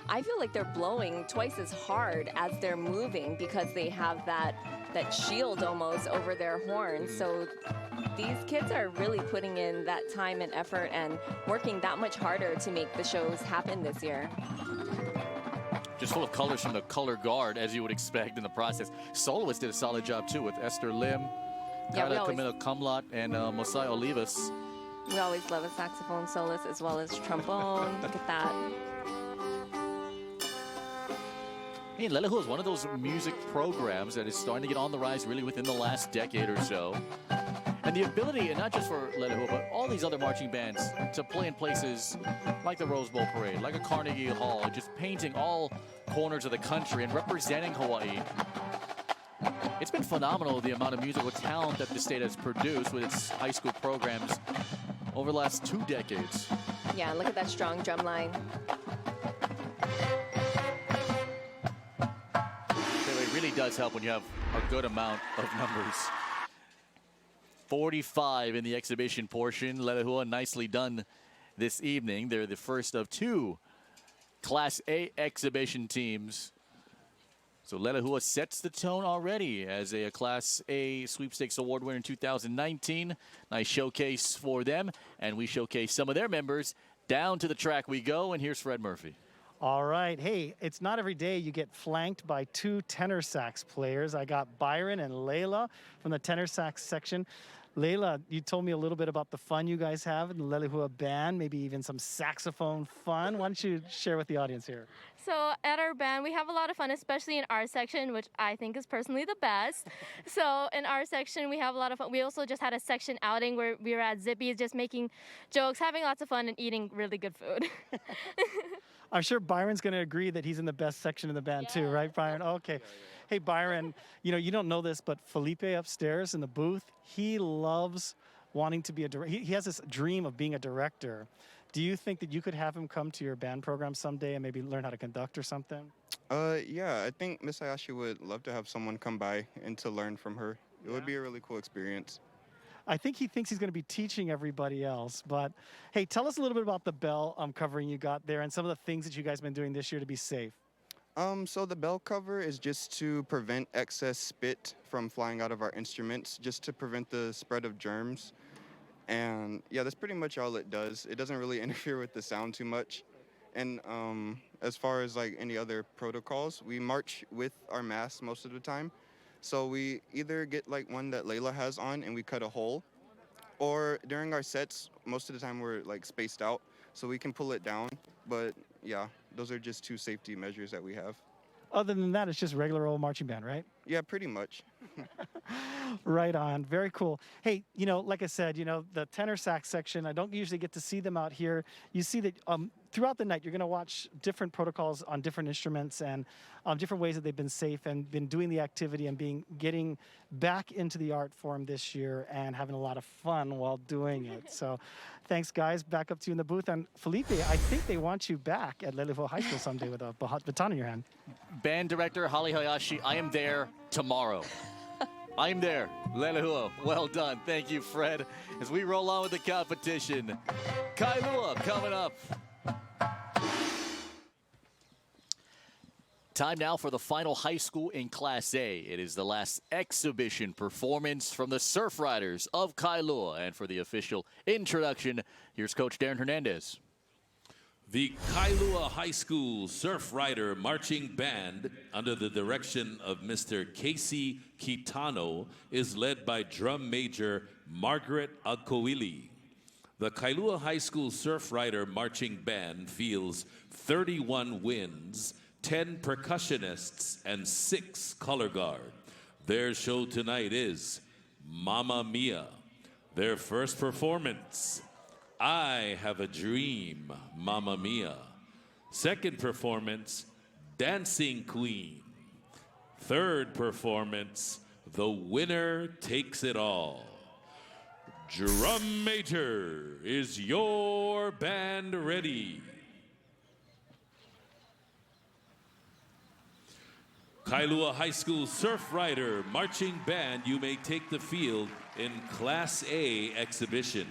I feel like they're blowing twice as hard as they're moving because they have that shield almost over their horns. So these kids are really putting in that time and effort and working that much harder to make the shows happen this year. Just full of colors from the color guard, as you would expect in the process. Soloists did a solid job, too, with Esther Lim, Carla Camila Kumlot, and Mosai Olivas. We always love a saxophone soloist as well as trombone. Look at that. Hey, Leilehua is one of those music programs that is starting to get on the rise really within the last decade or so. And the ability, and not just for Leilehua, but all these other marching bands to play in places like the Rose Bowl Parade, like a Carnegie Hall, just painting all corners of the country and representing Hawaii. It's been phenomenal, the amount of musical talent that the state has produced with its high school programs over the last 2 decades. Yeah, look at that strong drum line. It really does help when you have a good amount of numbers. 45 in the exhibition portion. Leilehua nicely done this evening. They're the first of 2 Class A exhibition teams. So Leilehua sets the tone already as a Class A Sweepstakes Award winner in 2019. Nice showcase for them, and we showcase some of their members. Down to the track we go, and here's Fred Murphy. All right. Hey, it's not every day you get flanked by 2 tenor sax players. I got Byron and Layla from the tenor sax section. Layla, you told me a little bit about the fun you guys have in the Leilehua band, maybe even some saxophone fun. Why don't you share with the audience here? So at our band, we have a lot of fun, especially in our section, which I think is personally the best. So in our section, we have a lot of fun. We also just had a section outing where we were at Zippy's just making jokes, having lots of fun, and eating really good food. I'm sure Byron's going to agree that he's in the best section of the band too, right, Byron? Okay. Hey, Byron, you know, you don't know this, but Felipe upstairs in the booth, he loves wanting to be a director. He has this dream of being a director. Do you think that you could have him come to your band program someday and maybe learn how to conduct or something? Yeah, I think Miss Hayashi would love to have someone come by and to learn from her. It would be a really cool experience. I think he thinks he's going to be teaching everybody else. But, hey, tell us a little bit about the bell covering you got there and some of the things that you guys have been doing this year to be safe. So the bell cover is just to prevent excess spit from flying out of our instruments, just to prevent the spread of germs. And yeah, that's pretty much all it does. It doesn't really interfere with the sound too much. And as far as like any other protocols, we march with our masks most of the time. So we either get like one that Layla has on and we cut a hole, or during our sets, most of the time we're like spaced out, so we can pull it down. But yeah, those are just 2 safety measures that we have. Other than that, it's just regular old marching band, right? Yeah, pretty much. Right on. Very cool. Hey, you know, like I said, you know, the tenor sax section, I don't usually get to see them out here. You see that throughout the night, you're going to watch different protocols on different instruments and different ways that they've been safe and been doing the activity and getting back into the art form this year and having a lot of fun while doing it. So thanks, guys. Back up to you in the booth. And Felipe, I think they want you back at Leilehua High School someday with a baton in your hand. Band director Holly Hayashi, I am there tomorrow. I'm there. Leilehua, well done. Thank you, Fred. As we roll on with the competition, Kailua coming up. Time now for the final high school in Class A. It is the last exhibition performance from the Surf Riders of Kailua. And for the official introduction, here's Coach Darren Hernandez. The Kailua High School Surf Rider Marching Band, under the direction of Mr. Casey Kitano, is led by drum major Margaret Akoili. The Kailua High School Surf Rider Marching Band fields 31 winds, 10 percussionists, and 6 color guard. Their show tonight is Mamma Mia. Their first performance, I Have a Dream, Mamma Mia. Second performance, Dancing Queen. Third performance, The Winner Takes It All. Drum major, is your band ready? Kailua High School Surf Rider Marching Band, you may take the field in Class A exhibition.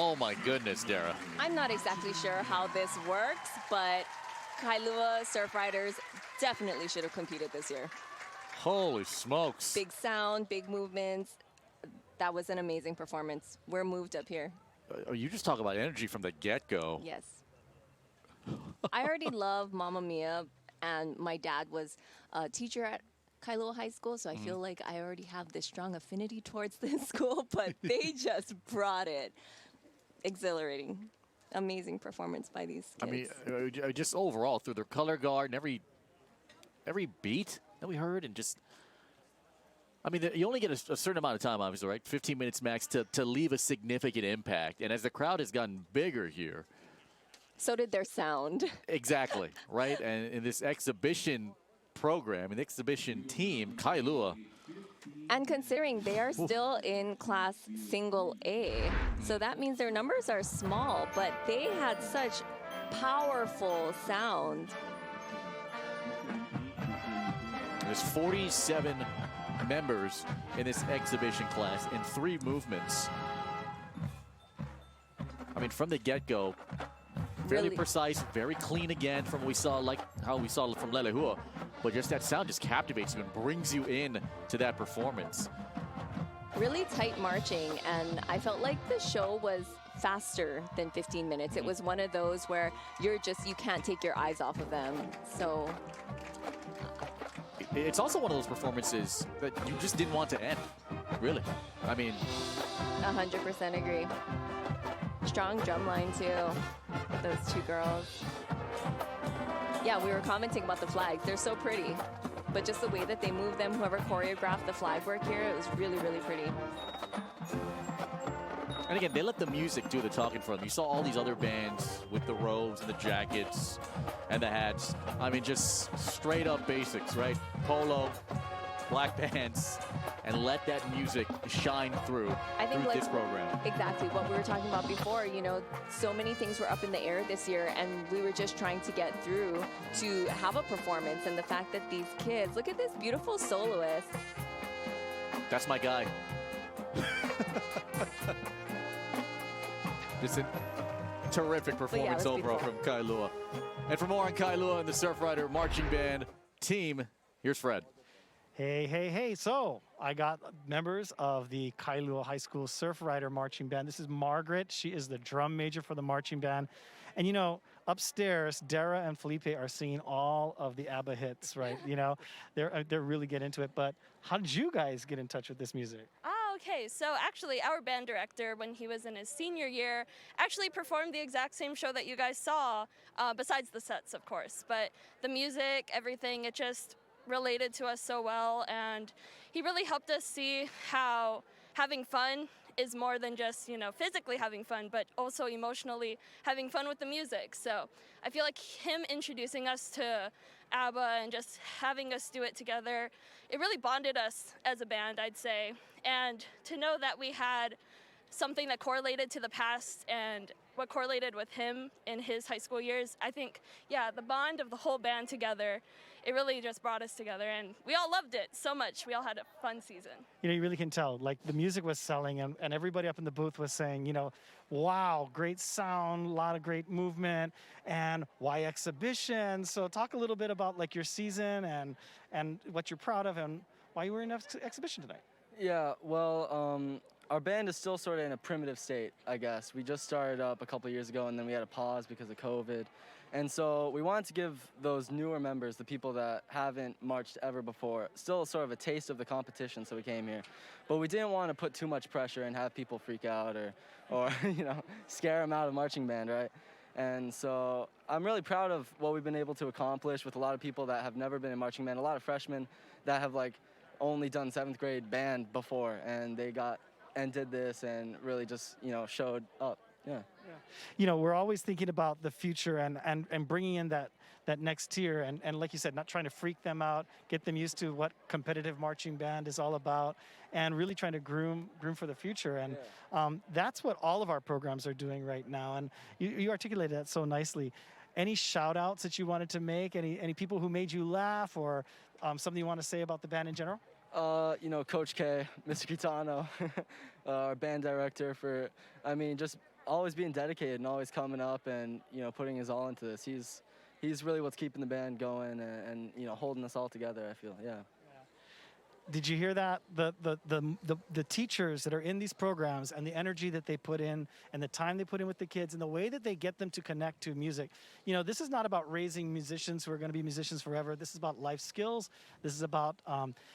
Oh my goodness, Dara. I'm not exactly sure how this works, but Kailua surf riders definitely should have competed this year. Holy smokes. Big sound, big movements. That was an amazing performance. We're moved up here. You just talk about energy from the get-go. Yes. I already love Mamma Mia, and my dad was a teacher at Kailua High School, so I feel like I already have this strong affinity towards this school, but they just brought it. Exhilarating. Amazing performance by these kids. I mean, just overall, through their color guard and every beat that we heard, and just, I mean, you only get a certain amount of time, obviously, right? 15 minutes max to leave a significant impact. And as the crowd has gotten bigger here. So did their sound. Exactly, right? And in this exhibition program, an exhibition team, Kailua. And considering they are still in class single A, so that means their numbers are small, but they had such powerful sound. There's 47 members in this exhibition class in 3 movements. I mean, from the get-go, fairly precise, very clean again from what we saw, like how we saw from Leilehua. But just that sound just captivates you and brings you in to that performance. Really tight marching, and I felt like the show was faster than 15 minutes. It was one of those where you can't take your eyes off of them. So it's also one of those performances that you just didn't want to end, really. I mean, 100% agree. Strong drum line too, those 2 girls. Yeah, we were commenting about the flags. They're so pretty, but just the way that they move them, whoever choreographed the flag work here, it was really, really pretty. And again, they let the music do the talking for them. You saw all these other bands with the robes and the jackets and the hats. I mean, just straight up basics, right? Polo, black pants, and let that music shine through this program. Exactly what we were talking about before. You know, so many things were up in the air this year, and we were just trying to get through to have a performance. And the fact that these kids, look at this beautiful soloist. That's my guy. Just a terrific performance overall from Kailua. And for more on Kailua and the Surf Rider Marching Band team, here's Fred. Hey, hey, hey. So I got members of the Kailua High School Surf Rider Marching Band. This is Margaret. She is the drum major for the marching band. And, you know, upstairs, Dara and Felipe are singing all of the ABBA hits, right? You know, they're really getting into it. But how did you guys get in touch with this music? Okay, so actually our band director, when he was in his senior year, actually performed the exact same show that you guys saw, besides the sets, of course. But the music, everything, it just related to us so well, and he really helped us see how having fun is more than just, you know, physically having fun, but also emotionally having fun with the music. So I feel like him introducing us to ABBA and just having us do it together, it really bonded us as a band, I'd say. And to know that we had something that correlated to the past and what correlated with him in his high school years, I think, yeah, the bond of the whole band together, it really just brought us together, and we all loved it so much. We all had a fun season. You know, you really can tell, like, the music was selling, and everybody up in the booth was saying, you know, wow, great sound, a lot of great movement, and why exhibition? So talk a little bit about, like, your season and what you're proud of and why you were in exhibition tonight. Yeah, well, our band is still sort of in a primitive state, I guess. We just started up a couple years ago, and then we had a pause because of COVID. And so we wanted to give those newer members, the people that haven't marched ever before, still sort of a taste of the competition, so we came here. But we didn't want to put too much pressure and have people freak out or you know, scare them out of marching band, right? And so I'm really proud of what we've been able to accomplish with a lot of people that have never been in marching band, a lot of freshmen that have, like, only done 7th grade band before, and they got and did this and really just, you know, showed up. Yeah. You know, we're always thinking about the future and bringing in that next tier. And like you said, not trying to freak them out, get them used to what competitive marching band is all about, and really trying to groom for the future. And that's what all of our programs are doing right now. And you articulated that so nicely. Any shout outs that you wanted to make? Any people who made you laugh, or something you want to say about the band in general? You know, Coach K, Mr. Kitano, our band director, for, I mean, just always being dedicated and always coming up and, putting his all into this. He's really what's keeping the band going and holding us all together, I feel, yeah. Did you hear that? The teachers that are in these programs and the energy that they put in and the time they put in with the kids and the way that they get them to connect to music. This is not about raising musicians who are going to be musicians forever. This is about life skills. This is about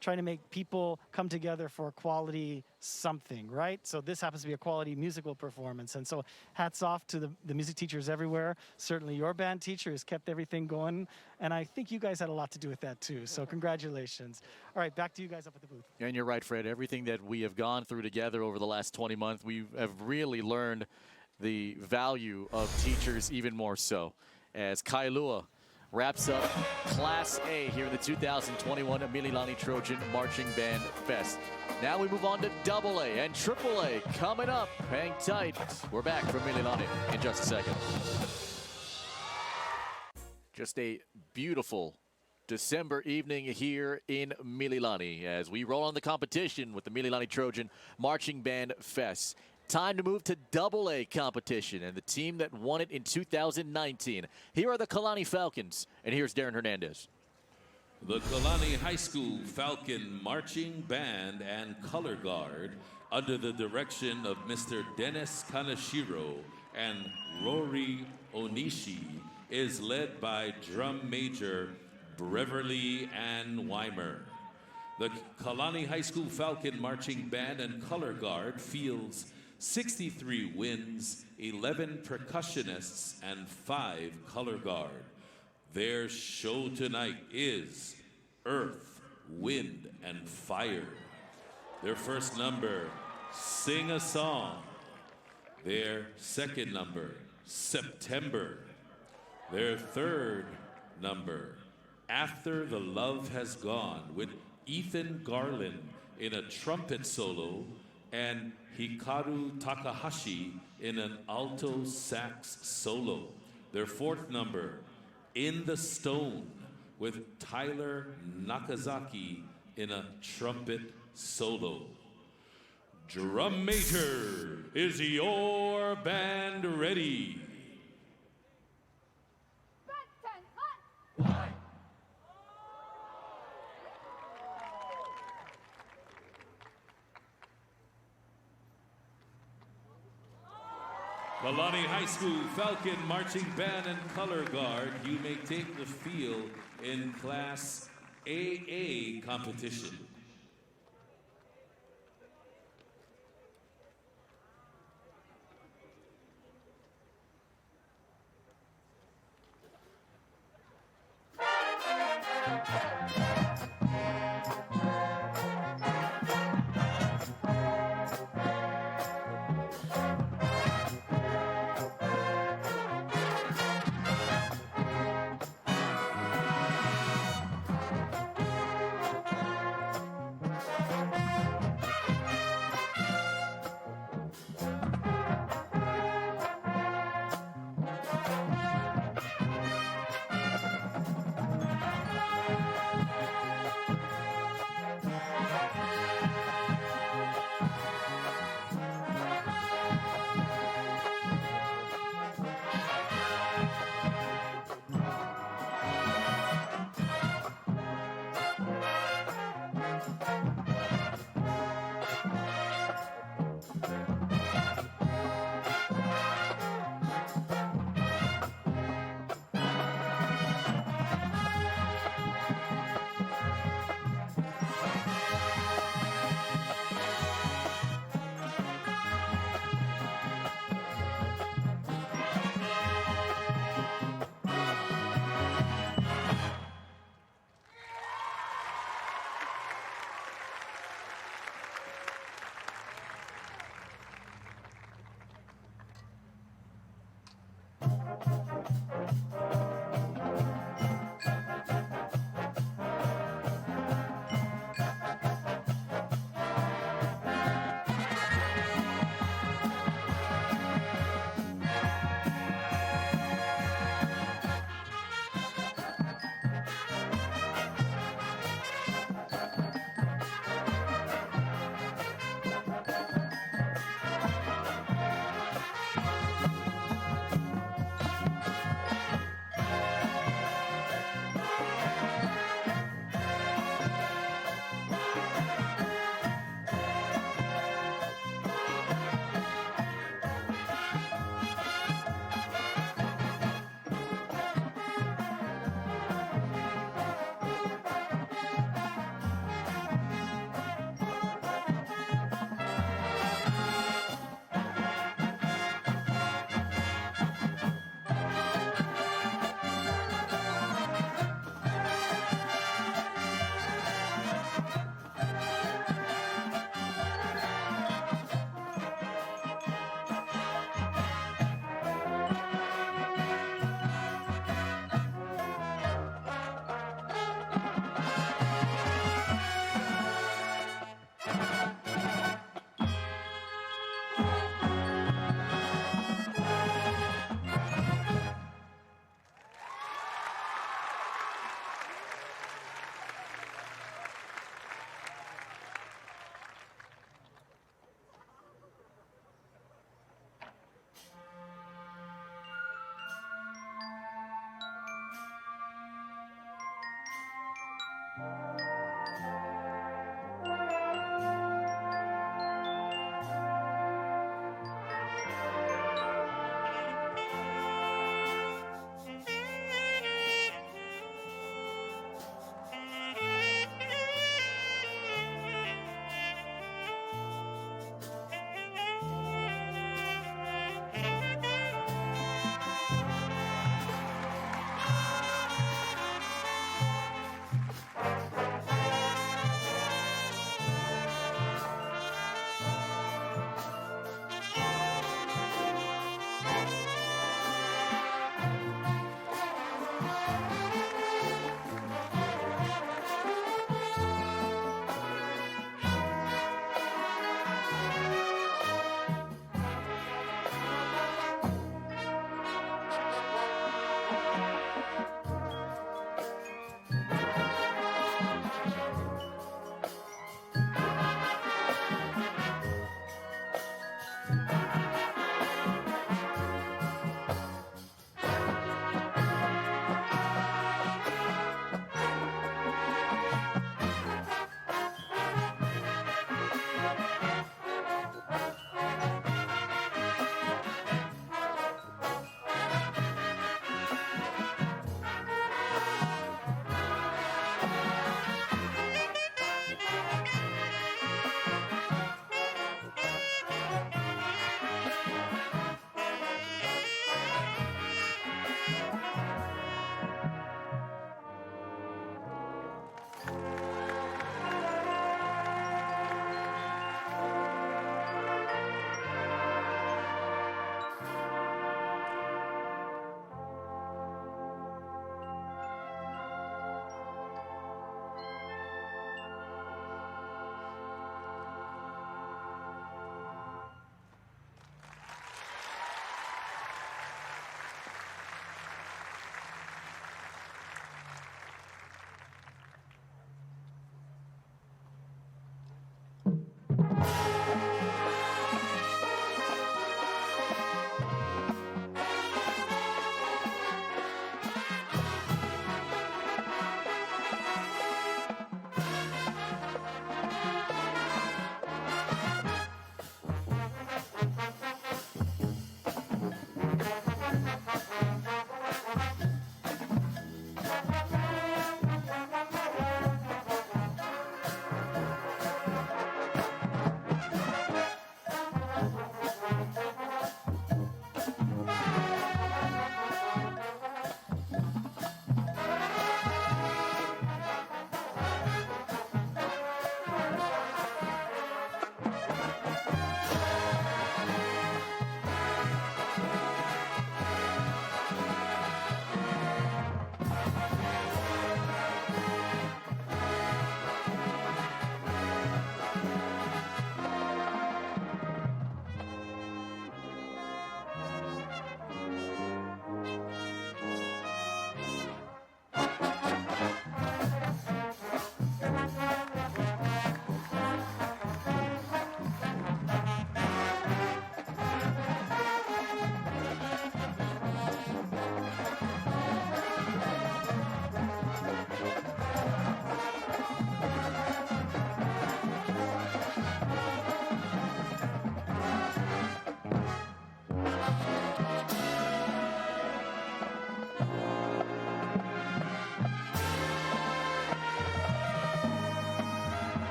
trying to make people come together for a quality something, right? So this happens to be a quality musical performance. And so hats off to the music teachers everywhere. Certainly your band teacher has kept everything going. And I think you guys had a lot to do with that too. So congratulations. All right, back to you guys up at the booth. And you're right, Fred. Everything that we have gone through together over the last 20 months, we have really learned the value of teachers even more so. As Kailua wraps up Class A here in the 2021 Mililani Trojan Marching Band Fest. Now we move on to AA and AAA coming up. Hang tight. We're back from Mililani in just a second. Just a beautiful December evening here in Mililani as we roll on the competition with the Mililani Trojan Marching Band Fest. Time to move to AA competition and the team that won it in 2019. Here are the Kalani Falcons, and here's Darren Hernandez. The Kalani High School Falcon Marching Band and Color Guard, under the direction of Mr. Dennis Kaneshiro and Rory Onishi, is led by Drum Major Beverly Ann Weimer. The Kalani High School Falcon Marching Band and Color Guard fields 63 winds, 11 percussionists, and 5 color guard. Their show tonight is Earth, Wind, and Fire. Their first number, Sing a Song. Their second number, September. Their third number, After the Love Has Gone, with Ethan Garland in a trumpet solo and Hikaru Takahashi in an alto sax solo. Their fourth number, In the Stone, with Tyler Nakazaki in a trumpet solo. Drum major, is your band ready? Kalani High School Falcon Marching Band and Color Guard, you may take the field in Class AA competition.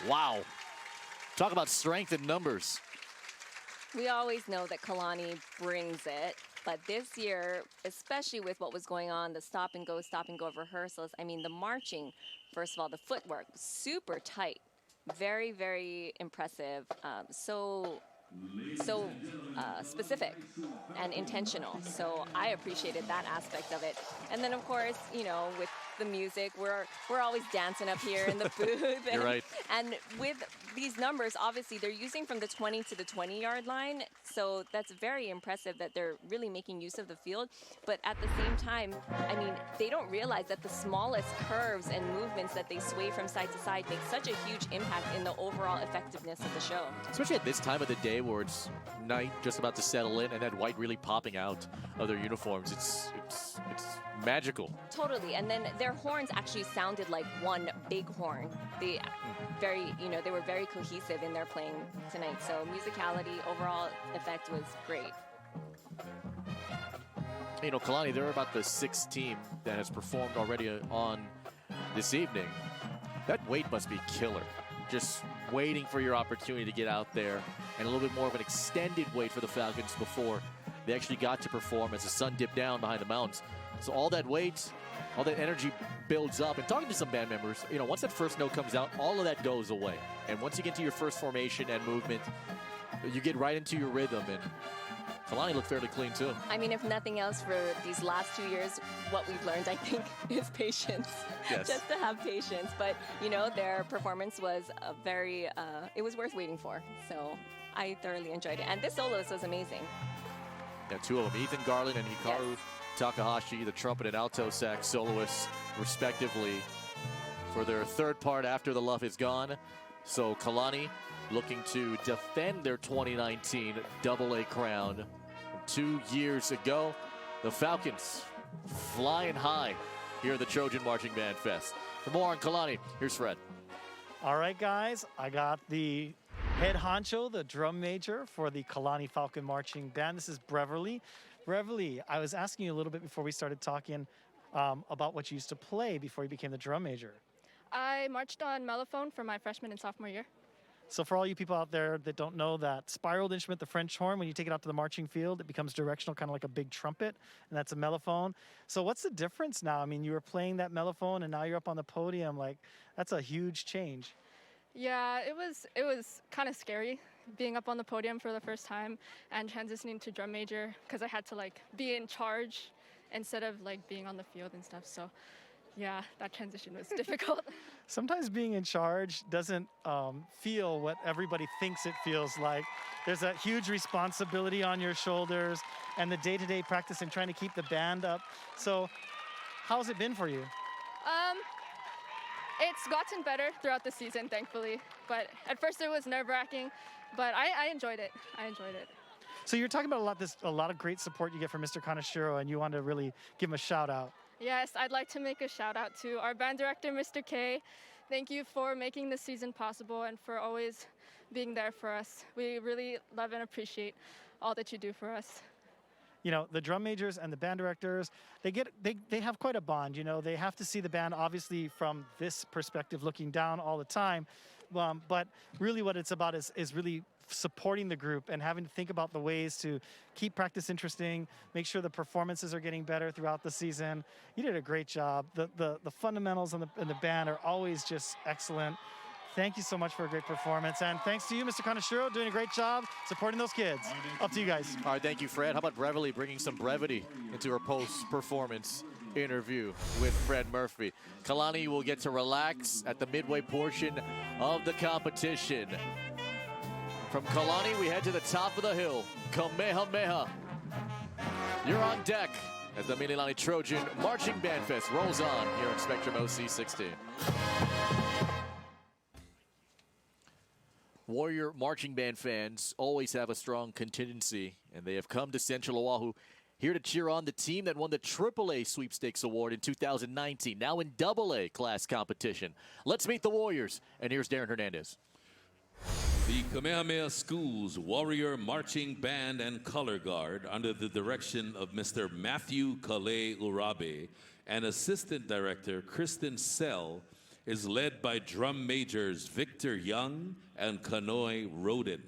Wow. Talk about strength in numbers. We always know that Kalani brings it, but this year, especially with what was going on, the stop and go of rehearsals, I mean, the marching, first of all, the footwork, super tight, very, very impressive, so specific and intentional. So I appreciated that aspect of it. And then, of course, you know, with the music, we're always dancing up here in the booth. You're right. And with these numbers, obviously, they're using from the 20 to the 20-yard line. So that's very impressive that they're really making use of the field. But at the same time, I mean, they don't realize that the smallest curves and movements that they sway from side to side make such a huge impact in the overall effectiveness of the show. Especially at this time of the day where it's night just about to settle in and that white really popping out of their uniforms. It's magical. Totally. And then their horns actually sounded like one big horn. They they were very cohesive in their playing tonight. So musicality, overall effect was great. You know, Kalani, they're about the 6th team that has performed already on this evening. That wait must be killer. Just waiting for your opportunity to get out there, and a little bit more of an extended wait for the Falcons before they actually got to perform as the sun dipped down behind the mountains. So all that weight, all that energy builds up. And talking to some band members, you know, once that first note comes out, all of that goes away. And once you get to your first formation and movement, you get right into your rhythm. And Kalani looked fairly clean, too. I mean, if nothing else, for these last 2 years, what we've learned, I think, is patience. Yes. Just to have patience. But, you know, their performance was it was worth waiting for. So I thoroughly enjoyed it. And this soloist was amazing. Yeah, 2 of them, Ethan Garland and Hikaru Takahashi, the trumpet and alto sax soloists, respectively, for their 3rd part after the Luff is gone. So Kalani looking to defend their 2019 AA crown. 2 years ago, the Falcons flying high here at the Trojan Marching Band Fest. For more on Kalani, here's Fred. All right, guys, I got the head honcho, the drum major for the Kalani Falcon Marching Band. This is Beverly. Beverly, I was asking you a little bit before we started talking about what you used to play before you became the drum major. I marched on mellophone for my freshman and sophomore year. So for all you people out there that don't know, that spiraled instrument, the French horn, when you take it out to the marching field, it becomes directional, kind of like a big trumpet, and that's a mellophone. So what's the difference now? I mean, you were playing that mellophone, and now you're up on the podium. Like, that's a huge change. Yeah, it was kind of scary being up on the podium for the first time and transitioning to drum major because I had to like be in charge instead of like being on the field and stuff. So yeah, that transition was difficult. Sometimes being in charge doesn't feel what everybody thinks it feels like. There's a huge responsibility on your shoulders and the day-to-day practice and trying to keep the band up. So how's it been for you? It's gotten better throughout the season, thankfully. But at first it was nerve-wracking, but I enjoyed it. I enjoyed it. So you're talking about a lot of great support you get from Mr. Kaneshiro, and you want to really give him a shout out. Yes, I'd like to make a shout out to our band director, Mr. K. Thank you for making this season possible and for always being there for us. We really love and appreciate all that you do for us. You know, the drum majors and the band directors, they have quite a bond. You know, they have to see the band obviously from this perspective, looking down all the time. But really what it's about is really supporting the group and having to think about the ways to keep practice interesting, make sure the performances are getting better throughout the season. You did a great job. The fundamentals in the band are always just excellent. Thank you so much for a great performance. And thanks to you, Mr. Kaneshiro, doing a great job supporting those kids. Up to you guys. All right, thank you, Fred. How about Beverly bringing some brevity into her post-performance interview with Fred Murphy. Kalani will get to relax at the midway portion of the competition. From Kalani, we head to the top of the hill. Kamehameha. You're on deck as the Mililani Trojan Marching Band Fest rolls on here in Spectrum OC 16. Warrior Marching Band fans always have a strong contingency, and they have come to Central Oahu here to cheer on the team that won the AAA Sweepstakes Award in 2019, now in AA class competition. Let's meet the Warriors, and here's Darren Hernandez. The Kamehameha School's Warrior Marching Band and Color Guard, under the direction of Mr. Matthew Kalei Urabe and Assistant Director Kristen Sell, is led by drum majors Victor Young and Ponoi Roden.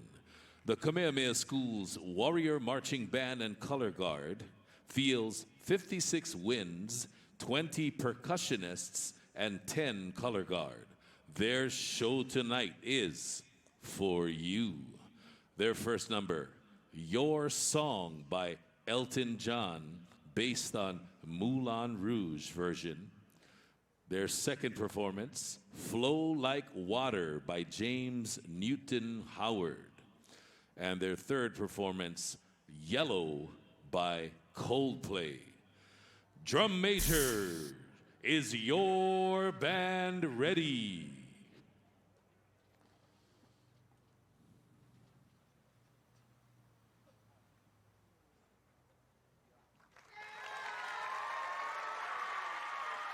The Kamehameha School's Warrior Marching Band and Color Guard fields 56 winds, 20 percussionists, and 10 color guard. Their show tonight is For You. Their first number, Your Song by Elton John, based on Moulin Rouge version. Their second performance, Flow Like Water by James Newton Howard. And their third performance, Yellow by Coldplay. Drum major, is your band ready?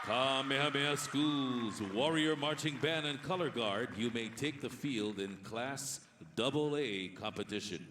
Kamehameha School's Warrior Marching Band and Color Guard, you may take the field in Class AA competition.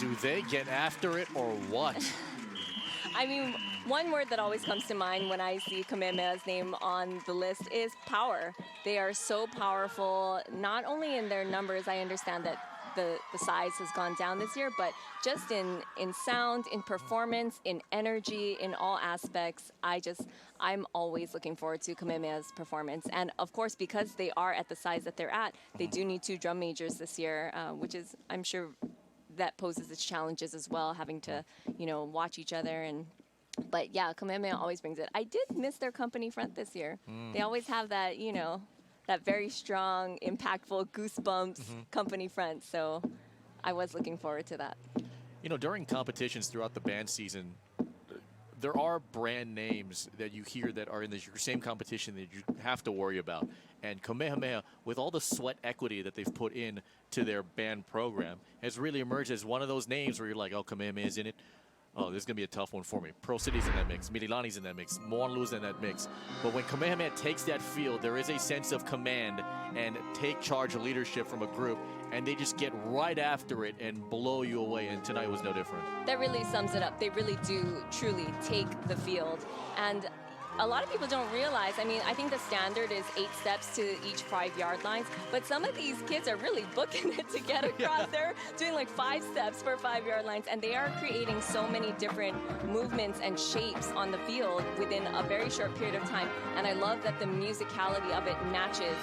Do they get after it or what? I mean, one word that always comes to mind when I see Kamehameha's name on the list is power. They are so powerful, not only in their numbers. I understand that the size has gone down this year, but just in sound, in performance, in energy, in all aspects, I'm always looking forward to Kamehameha's performance. And of course, because they are at the size that they're at, they do need 2 drum majors this year, which is, I'm sure, that poses its challenges as well, having to, watch each other. But yeah, Kamehameha always brings it. I did miss their company front this year. They always have that, that very strong, impactful goosebumps company front. So I was looking forward to that. During competitions throughout the band season, there are brand names that you hear that are in the same competition that you have to worry about. And Kamehameha, with all the sweat equity that they've put in to their band program, has really emerged as one of those names where you're like, oh, Kamehameha's in it. Oh, this is going to be a tough one for me. Pro City's in that mix. Mililani's in that mix. Moanlu's in that mix. But when Kamehameha takes that field, there is a sense of command and take charge of leadership from a group, and they just get right after it and blow you away, and tonight was no different. That really sums it up. They really do truly take the field. And a lot of people don't realize, I think the standard is 8 steps to each 5-yard lines, but some of these kids are really booking it to get across. They're doing like 5 steps for 5-yard lines, and they are creating so many different movements and shapes on the field within a very short period of time. And I love that the musicality of it matches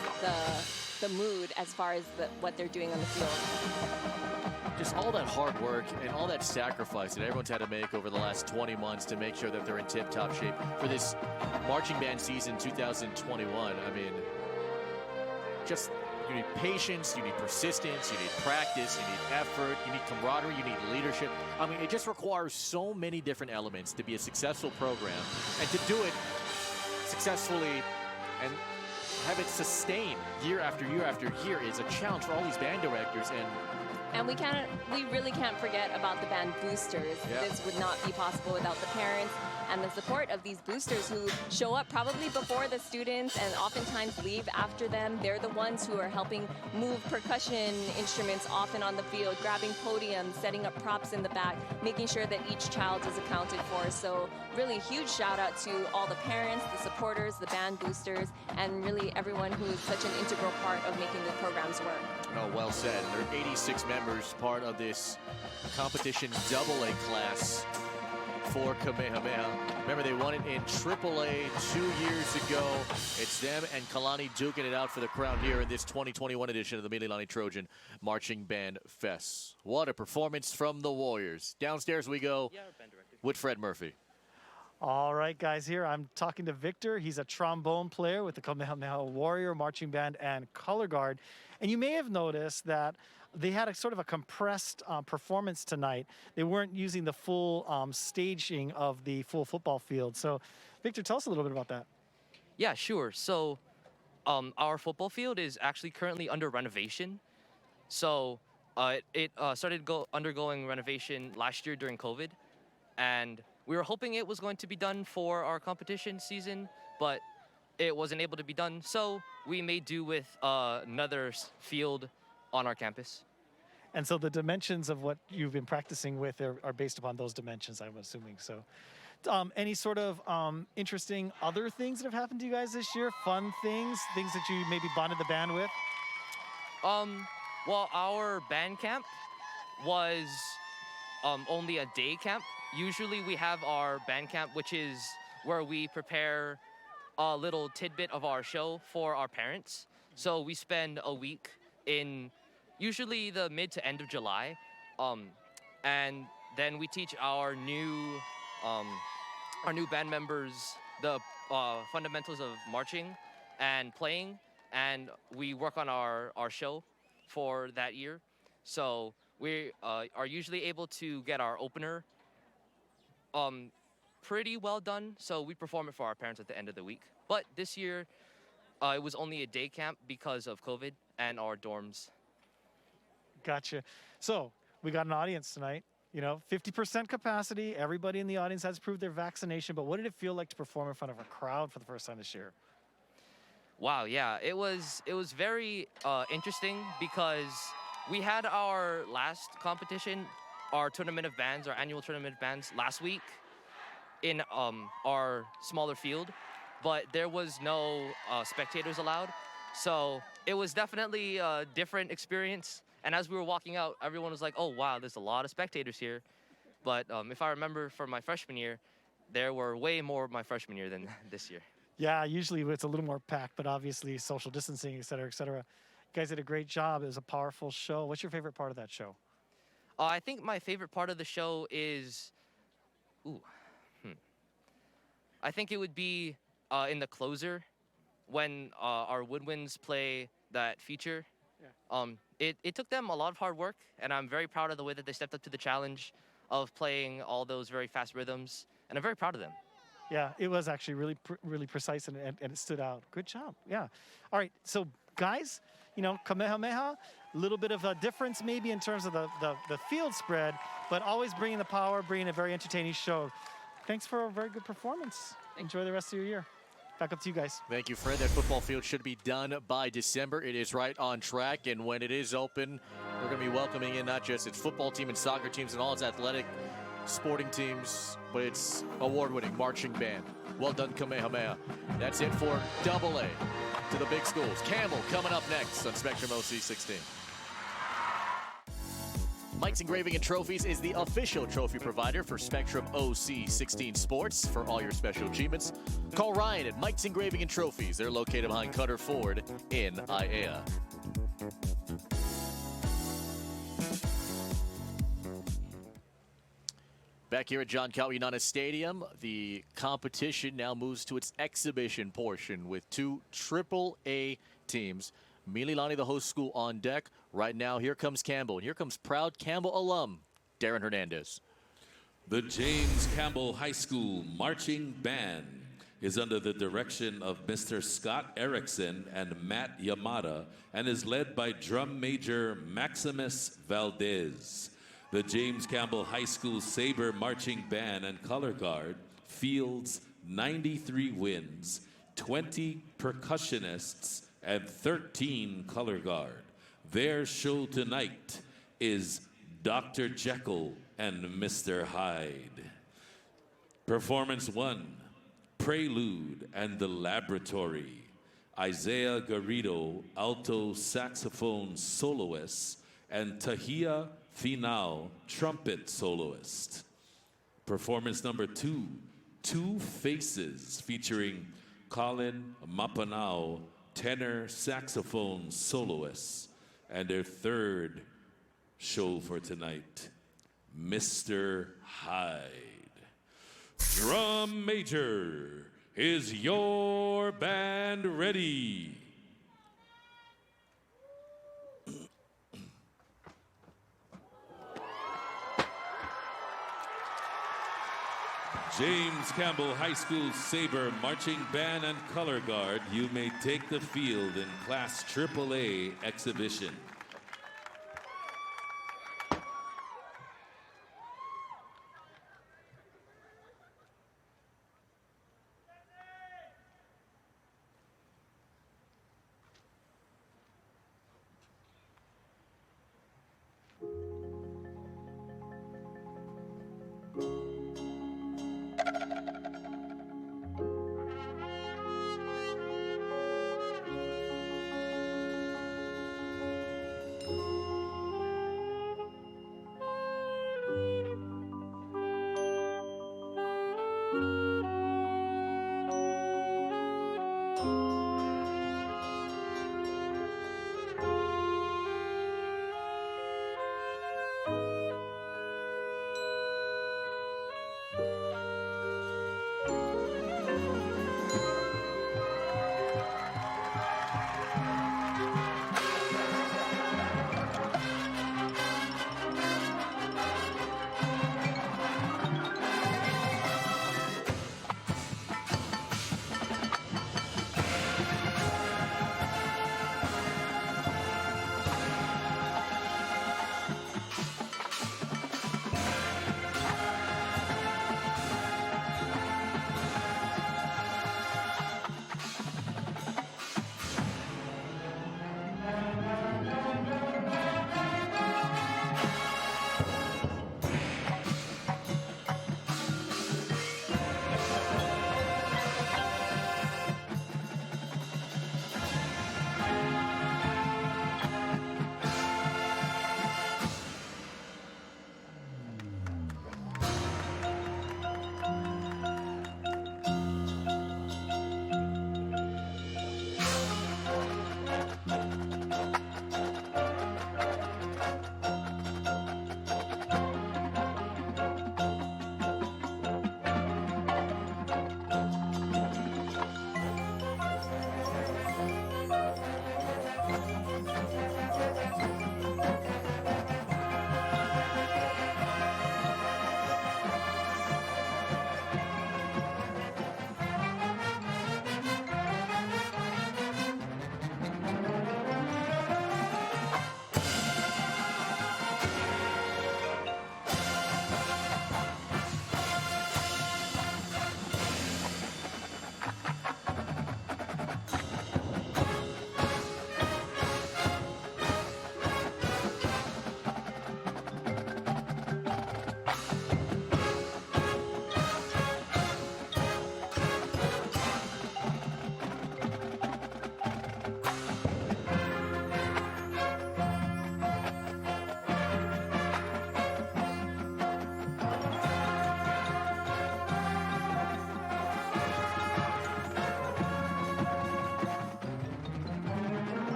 the mood as far as what they're doing on the field. Just all that hard work and all that sacrifice that everyone's had to make over the last 20 months to make sure that they're in tip-top shape for this marching band season 2021. You need patience, you need persistence, you need practice, you need effort, you need camaraderie, you need leadership. It just requires so many different elements to be a successful program, and to do it successfully and have it sustain year after year after year is a challenge for all these band directors. And we really can't forget about the band boosters. Yeah. This would not be possible without the parents and the support of these boosters who show up probably before the students and oftentimes leave after them. They're the ones who are helping move percussion instruments often on the field, grabbing podiums, setting up props in the back, making sure that each child is accounted for. So really huge shout out to all the parents, the supporters, the band boosters, and really everyone who is such an integral part of making the programs work. Oh, well said. There are 86 members part of this competition AA class for Kamehameha. Remember, they won it in AAA 2 years ago. It's them and Kalani duking it out for the crown here in this 2021 edition of the Mililani Trojan Marching Band Fest. What a performance from the Warriors. Downstairs we go with Fred Murphy. All right, guys, here I'm talking to Victor. He's a trombone player with the Kamehameha Warrior Marching Band and Color Guard. And you may have noticed that they had a sort of a compressed performance tonight. They weren't using the full staging of the full football field. So, Victor, tell us a little bit about that. Yeah, sure. So, our football field is actually currently under renovation. So, it started undergoing renovation last year during COVID. And we were hoping it was going to be done for our competition season, but it wasn't able to be done. So we made do with another field on our campus. And so the dimensions of what you've been practicing with are based upon those dimensions, I'm assuming. So any sort of interesting other things that have happened to you guys this year? Fun things that you maybe bonded the band with? Well, our band camp was only a day camp. Usually we have our band camp, which is where we prepare a little tidbit of our show for our parents. So we spend a week in usually the mid to end of July. And then we teach our new band members the fundamentals of marching and playing, and we work on our show for that year. So we are usually able to get our opener pretty well done, so we perform it for our parents at the end of the week. But this year, it was only a day camp because of COVID and our dorms. Gotcha. So we got an audience tonight. 50% capacity. Everybody in the audience has proved their vaccination. But what did it feel like to perform in front of a crowd for the first time this year? Wow, yeah, it was very interesting because we had our last competition our tournament of bands, our annual tournament of bands last week in our smaller field, but there was no spectators allowed. So it was definitely a different experience. And as we were walking out, everyone was like, oh, wow, there's a lot of spectators here. But if I remember from my freshman year, there were way more my freshman year than this year. Yeah, usually it's a little more packed, but obviously social distancing, et cetera, et cetera. You guys did a great job. It was a powerful show. What's your favorite part of that show? I think my favorite part of the show is, I think it would be in the closer when our woodwinds play that feature. Yeah. It took them a lot of hard work, and I'm very proud of the way that they stepped up to the challenge of playing all those very fast rhythms, and I'm very proud of them. Yeah, it was actually really precise, and it stood out. Good job. Yeah. All right, so guys, you know, Kamehameha, a little bit of a difference maybe in terms of the field spread, but always bringing the power, bringing a very entertaining show. Thanks for a very good performance. Enjoy the rest of your year. Back up to you guys. Thank you, Fred. That football field should be done by December. It is right on track, and when it is open, we're going to be welcoming in not just its football team and soccer teams and all its athletic sporting teams, but its award-winning marching band. Well done, Kamehameha. That's it for Double A to the big schools. Campbell coming up next on Spectrum OC 16. Mike's Engraving and Trophies is the official trophy provider for Spectrum OC 16 Sports. For all your special achievements, call Ryan at Mike's Engraving and Trophies. They're located behind Cutter Ford in Aiea. Back here at John Calvin Unitas Stadium, the competition now moves to its exhibition portion with two AAA teams. Mililani, the host school, on deck. Right now, here comes Campbell. And here comes proud Campbell alum, Darren Hernandez. The James Campbell High School Marching Band is under the direction of Mr. Scott Erickson and Matt Yamada and is led by drum major Maximus Valdez. The James Campbell High School Sabre Marching Band and Color Guard fields 93 winds, 20 percussionists, and 13 color guard. Their show tonight is Dr. Jekyll and Mr. Hyde. Performance 1, Prelude and the Laboratory. Isaiah Garrido, alto saxophone soloist, and Tahia Finau, trumpet soloist. Performance number 2, Two Faces, featuring Colin Mapanao, tenor saxophone soloist, and their third show for tonight, Mr. Hyde. Drum major, is your band ready? James Campbell High School Sabre Marching Band and Color Guard, you may take the field in Class AAA exhibition.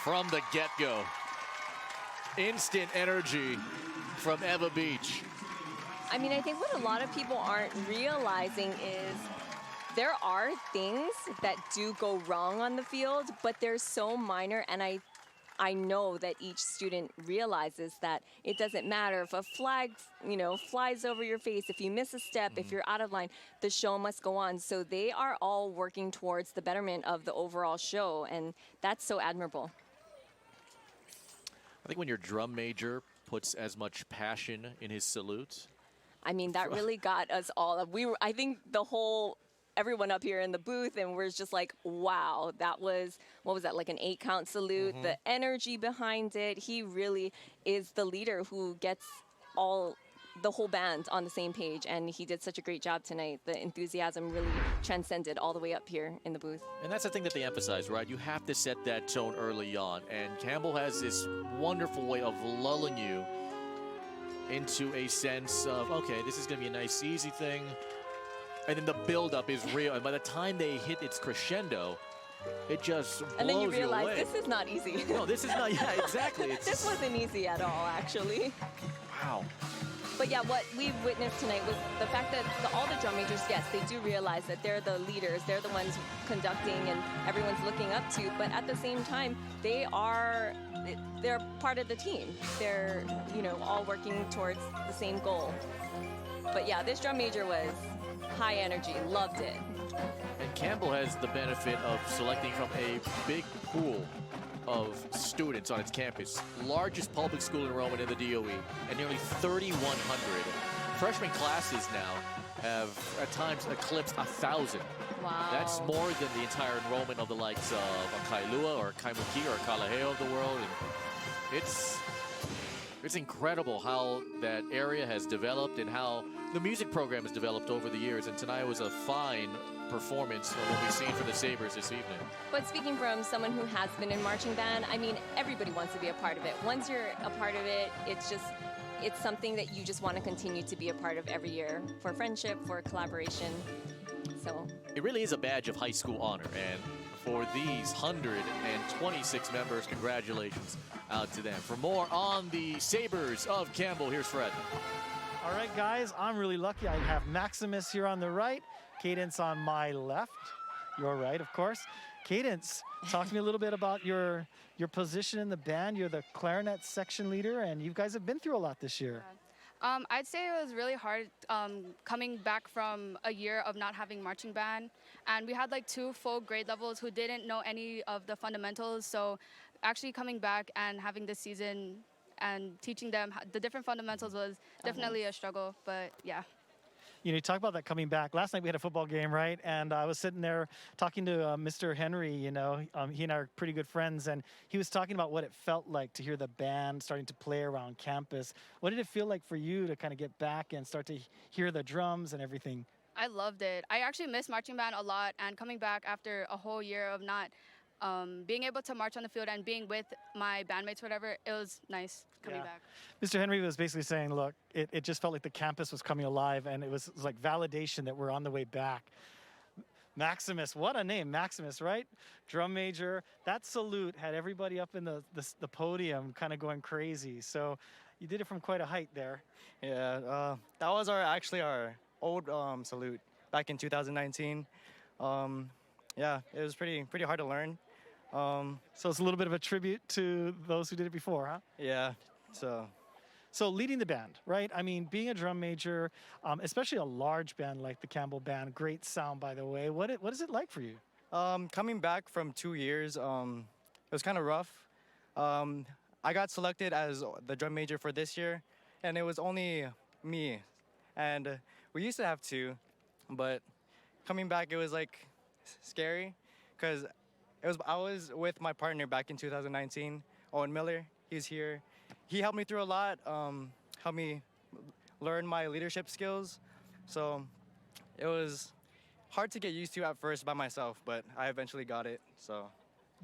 From the get-go, instant energy from Eva Beach. I mean, I think what a lot of people aren't realizing is there are things that do go wrong on the field, but they're so minor, and I know that each student realizes that it doesn't matter if a flag, flies over your face, if you miss a step, if you're out of line, the show must go on. So they are all working towards the betterment of the overall show, and that's so admirable. I think when your drum major puts as much passion in his salute. I mean, that really got us all. I think everyone up here in the booth, and we're just like, wow, that was, what was that, like an 8-count salute? The energy behind it. He really is the leader who gets the whole band on the same page, and he did such a great job tonight. The enthusiasm really transcended all the way up here in the booth. And that's the thing that they emphasize, right? You have to set that tone early on, and Campbell has this wonderful way of lulling you into a sense of, okay, this is going to be a nice, easy thing, and then the build-up is real, and by the time they hit its crescendo, it just blows you away. And then you realize this is not easy. No, this is not, yeah, exactly. This wasn't easy at all, actually. Wow. But yeah, what we witnessed tonight was the fact that all the drum majors, yes, they do realize that they're the leaders, they're the ones conducting and everyone's looking up to, but at the same time, they're part of the team. They're, all working towards the same goal. But yeah, this drum major was high energy, loved it. And Campbell has the benefit of selecting from a big pool of students on its campus, largest public school enrollment in the DOE, and nearly 3,100. Freshman classes now have at times eclipsed 1,000. Wow. That's more than the entire enrollment of the likes of Kailua or Kaimuki or Kalani of the world. And it's incredible how that area has developed and how the music program has developed over the years. And tonight was a fine performance from what we've seen from the Sabres this evening. But speaking from someone who has been in marching band, I mean, everybody wants to be a part of it. Once you're a part of it, it's something that you just want to continue to be a part of every year for friendship, for collaboration. So it really is a badge of high school honor, and for these 126 members, congratulations out to them. For more on the Sabres of Campbell, here's Fred. All right, guys, I'm really lucky. I have Maximus here on the right, Cadence on my left, your right, of course. Cadence, talk to me a little bit about your position in the band. You're the clarinet section leader, and you guys have been through a lot this year. I'd say it was really hard coming back from a year of not having marching band. And we had like 2 full grade levels who didn't know any of the fundamentals. So actually coming back and having this season and teaching them the different fundamentals was definitely a struggle, but yeah. You know, you talk about that coming back. Last night we had a football game, right? And I was sitting there talking to Mr. Henry, you know. He and I are pretty good friends, and he was talking about what it felt like to hear the band starting to play around campus. What did it feel like for you to kind of get back and start to hear the drums and everything? I loved it. I actually missed marching band a lot, and coming back after a whole year of not being able to march on the field and being with my bandmates, whatever, it was nice coming back. Mr. Henry was basically saying, look, it just felt like the campus was coming alive, and it was like validation that we're on the way back. Maximus, what a name, Maximus, right? Drum major. That salute had everybody up in the podium kind of going crazy. So you did it from quite a height there. Yeah, that was actually our old salute back in 2019. Yeah, it was pretty hard to learn. So it's a little bit of a tribute to those who did it before, huh? Yeah, So leading the band, right? I mean, being a drum major, especially a large band like the Campbell Band, great sound, by the way. What is it like for you? Coming back from 2 years, it was kind of rough. I got selected as the drum major for this year, and it was only me. And we used to have 2, but coming back, it was like scary because I was with my partner back in 2019, Owen Miller. He's here. He helped me through a lot, helped me learn my leadership skills. So it was hard to get used to at first by myself, but I eventually got it. So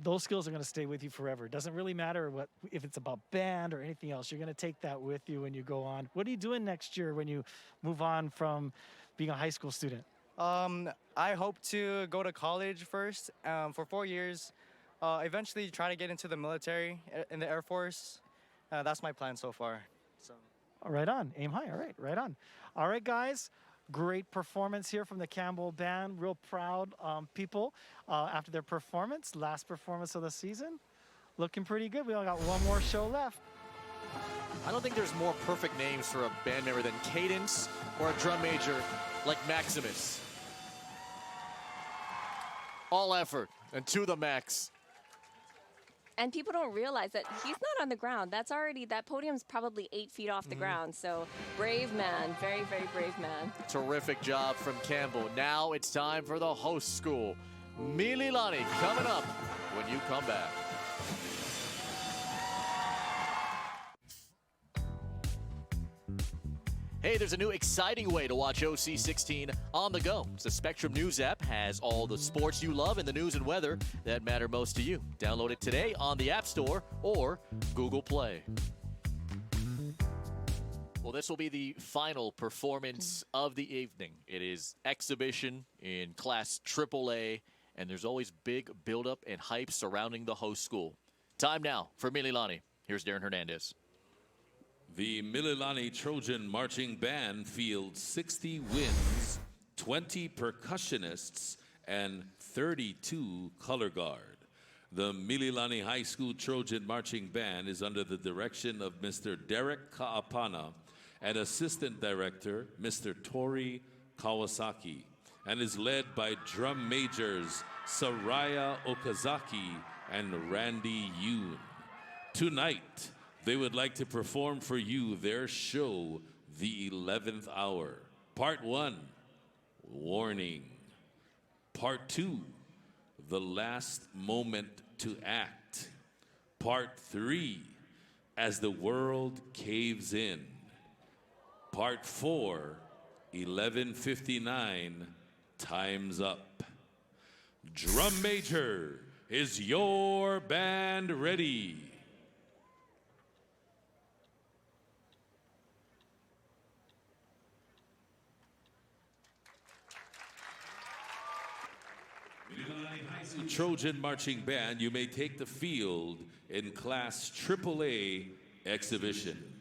those skills are going to stay with you forever. It doesn't really matter if it's about band or anything else. You're going to take that with you when you go on. What are you doing next year when you move on from being a high school student? I hope to go to college first for 4 years, eventually try to get into the military, in the Air Force. That's my plan so far. So. Right on. Aim high. All right. Right on. All right, guys. Great performance here from the Campbell Band. Real proud people after their performance. Last performance of the season. Looking pretty good. We only got one more show left. I don't think there's more perfect names for a band member than Cadence or a drum major like Maximus. All effort and to the max. And people don't realize that he's not on the ground. That podium's probably 8 feet off the ground. So brave man, very, very brave man. Terrific job from Campbell. Now it's time for the host school. Mililani coming up when you come back. Hey, there's a new exciting way to watch OC16 on the go. The Spectrum News app has all the sports you love and the news and weather that matter most to you. Download it today on the App Store or Google Play. Well, this will be the final performance of the evening. It is exhibition in Class AAA, and there's always big buildup and hype surrounding the host school. Time now for Mililani. Here's Darren Hernandez. The Mililani Trojan Marching Band fields 60 winds, 20 percussionists, and 32 color guard. The Mililani High School Trojan Marching Band is under the direction of Mr. Derek Kaapana and Assistant Director Mr. Tori Kawasaki, and is led by drum majors Saraya Okazaki and Randy Yoon. Tonight, they would like to perform for you their show, The 11th Hour. Part 1, Warning. Part 2, The Last Moment to Act. Part 3, As the World Caves In. Part 4, 11:59, Time's Up. Drum major, is your band ready? Trojan Marching Band, you may take the field in Class AAA exhibition.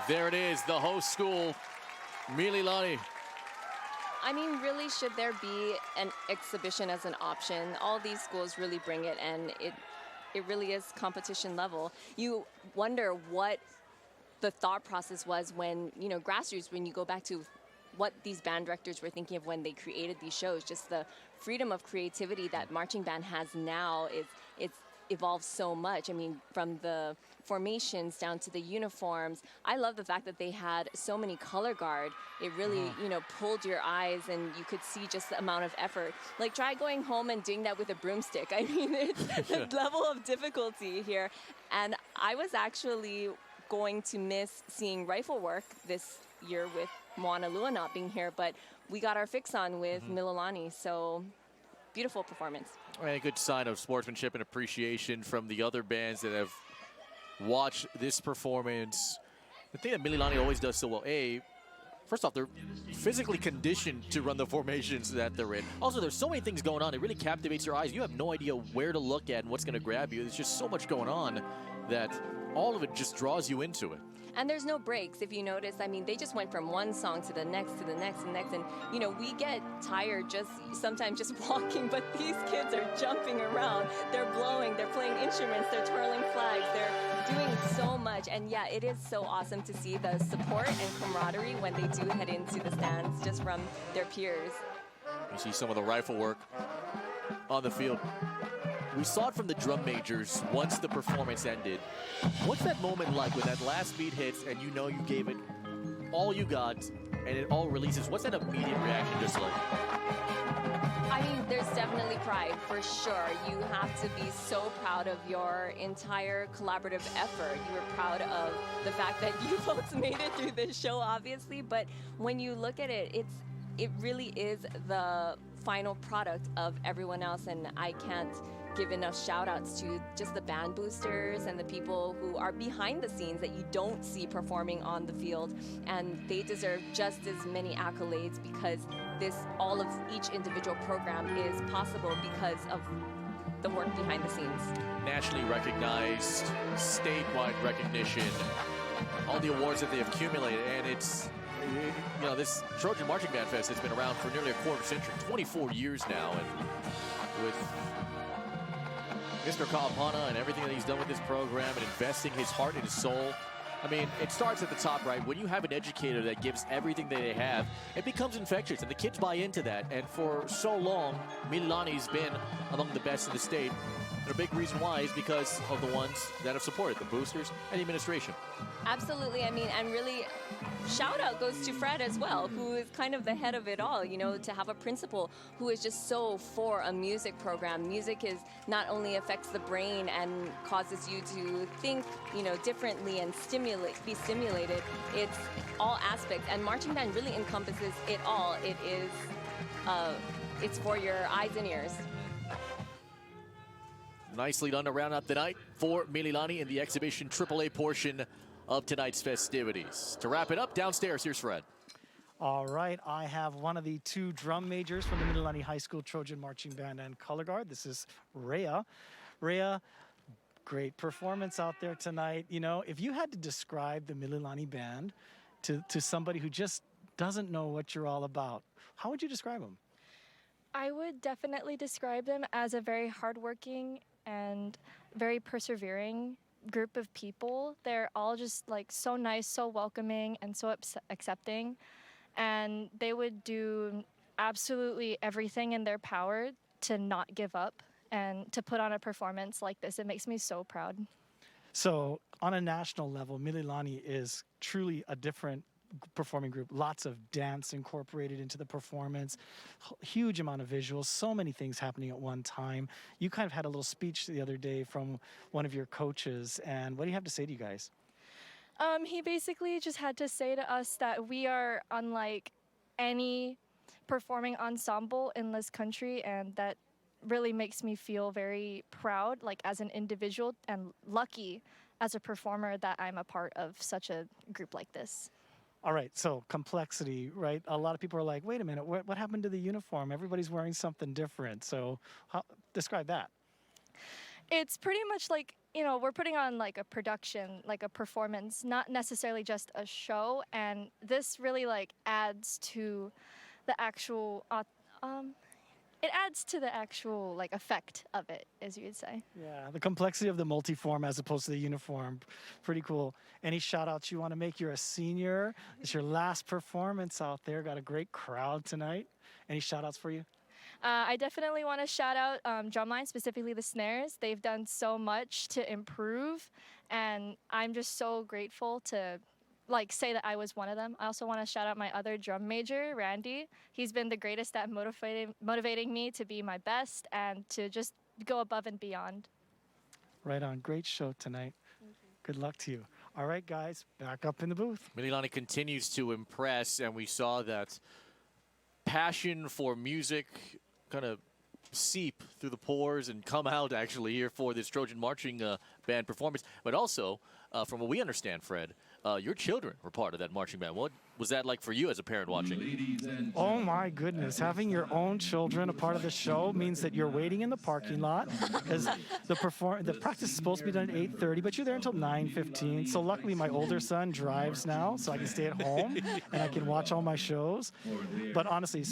There it is, the host school, Mililani. I mean, really, should there be an exhibition as an option? All these schools really bring it, and it really is competition level. You wonder what the thought process was when, you know, grassroots, when you go back to what these band directors were thinking of when they created these shows. Just the freedom of creativity that marching band has now it's evolved so much. I mean, from the formations down to the uniforms. I love the fact that they had so many color guard. It really, you know, pulled your eyes, and you could see just the amount of effort. Like, try going home and doing that with a broomstick. I mean, it's the level of difficulty here. And I was actually going to miss seeing rifle work this year with Moana Lua not being here, but we got our fix on with Mililani, so beautiful performance. A good sign of sportsmanship and appreciation from the other bands that have watched this performance. The thing that Mililani always does so well, first off, they're physically conditioned to run the formations that they're in. Also, there's so many things going on. It really captivates your eyes. You have no idea where to look at and what's going to grab you. There's just so much going on that all of it just draws you into it. And there's no breaks, if you notice. I mean, they just went from one song to the next, to the next, and next. And, you know, we get tired sometimes just walking, but these kids are jumping around. They're blowing, they're playing instruments, they're twirling flags, they're doing so much. And yeah, it is so awesome to see the support and camaraderie when they do head into the stands just from their peers. You see some of the rifle work on the field. We saw it from the drum majors once the performance ended. What's that moment like when that last beat hits and you know you gave it all you got and it all releases? What's that immediate reaction just like? I mean, there's definitely pride, for sure. You have to be so proud of your entire collaborative effort. You were proud of the fact that you folks made it through this show, obviously. But when you look at it, it really is the final product of everyone else, and I can't give enough shout outs to just the band boosters and the people who are behind the scenes that you don't see performing on the field, and they deserve just as many accolades because all of each individual program is possible because of the work behind the scenes. Nationally recognized, statewide recognition, all the awards that they have accumulated, and you know, this Trojan Marching Band Fest has been around for nearly a quarter century, 24 years now, and with Mr. Kapolei and everything that he's done with this program and investing his heart and his soul. I mean, it starts at the top, right? When you have an educator that gives everything that they have, it becomes infectious, and the kids buy into that. And for so long, Mililani's been among the best in the state. And a big reason why is because of the ones that have supported, the boosters and the administration. Absolutely. I mean, and really, shout out goes to Fred as well, who is kind of the head of it all, you know, to have a principal who is just so for a music program. Music not only affects the brain and causes you to think, you know, differently and be stimulated. It's all aspects, and marching band really encompasses it all. It's for your eyes and ears. Nicely done to round out the night for Mililani in the exhibition AAA portion of tonight's festivities. To wrap it up, downstairs, here's Fred. All right, I have one of the two drum majors from the Mililani High School Trojan Marching Band and Color Guard. This is Rhea. Rhea, great performance out there tonight. You know, if you had to describe the Mililani Band to somebody who just doesn't know what you're all about, how would you describe them? I would definitely describe them as a very hardworking and very persevering group of people. They're all just like so nice, so welcoming, and so accepting. And they would do absolutely everything in their power to not give up and to put on a performance like this. It makes me so proud. So on a national level, Mililani is truly a different performing group. Lots of dance incorporated into the performance, huge amount of visuals, so many things happening at one time. You kind of had a little speech the other day from one of your coaches, and what do you have to say to you guys? He basically just had to say to us that we are unlike any performing ensemble in this country, and that really makes me feel very proud, like as an individual, and lucky as a performer that I'm a part of such a group like this. All right, so complexity, right? A lot of people are like, wait a minute, what happened to the uniform? Everybody's wearing something different. So describe that. It's pretty much like, we're putting on like a production, like a performance, not necessarily just a show. And this really like adds to the actual, it adds to the actual like effect of it, as you would say. Yeah, the complexity of the multi-form as opposed to the uniform. Pretty cool. Any shout outs you want to make? You're a senior. It's your last performance out there. Got a great crowd tonight. Any shout outs for you? I definitely want to shout out Drumline, specifically the snares. They've done so much to improve, and I'm just so grateful to like say that I was one of them. I also want to shout out my other drum major, Randy. He's been the greatest at motivating me to be my best and to just go above and beyond. Right on. Great show tonight. Good luck to you. All right, guys, back up in the booth. Mililani continues to impress, and we saw that passion for music kind of seep through the pores and come out actually here for this Trojan marching band performance. But also, from what we understand, Fred, your children were part of that marching band. What was that like for you as a parent watching? Oh my goodness, having your own children a part of the show means that you're waiting in the parking lot because the practice is supposed to be done at 8:30, but you're there until 9:15. So luckily my older son drives now, so I can stay at home and I can watch all my shows. But honestly,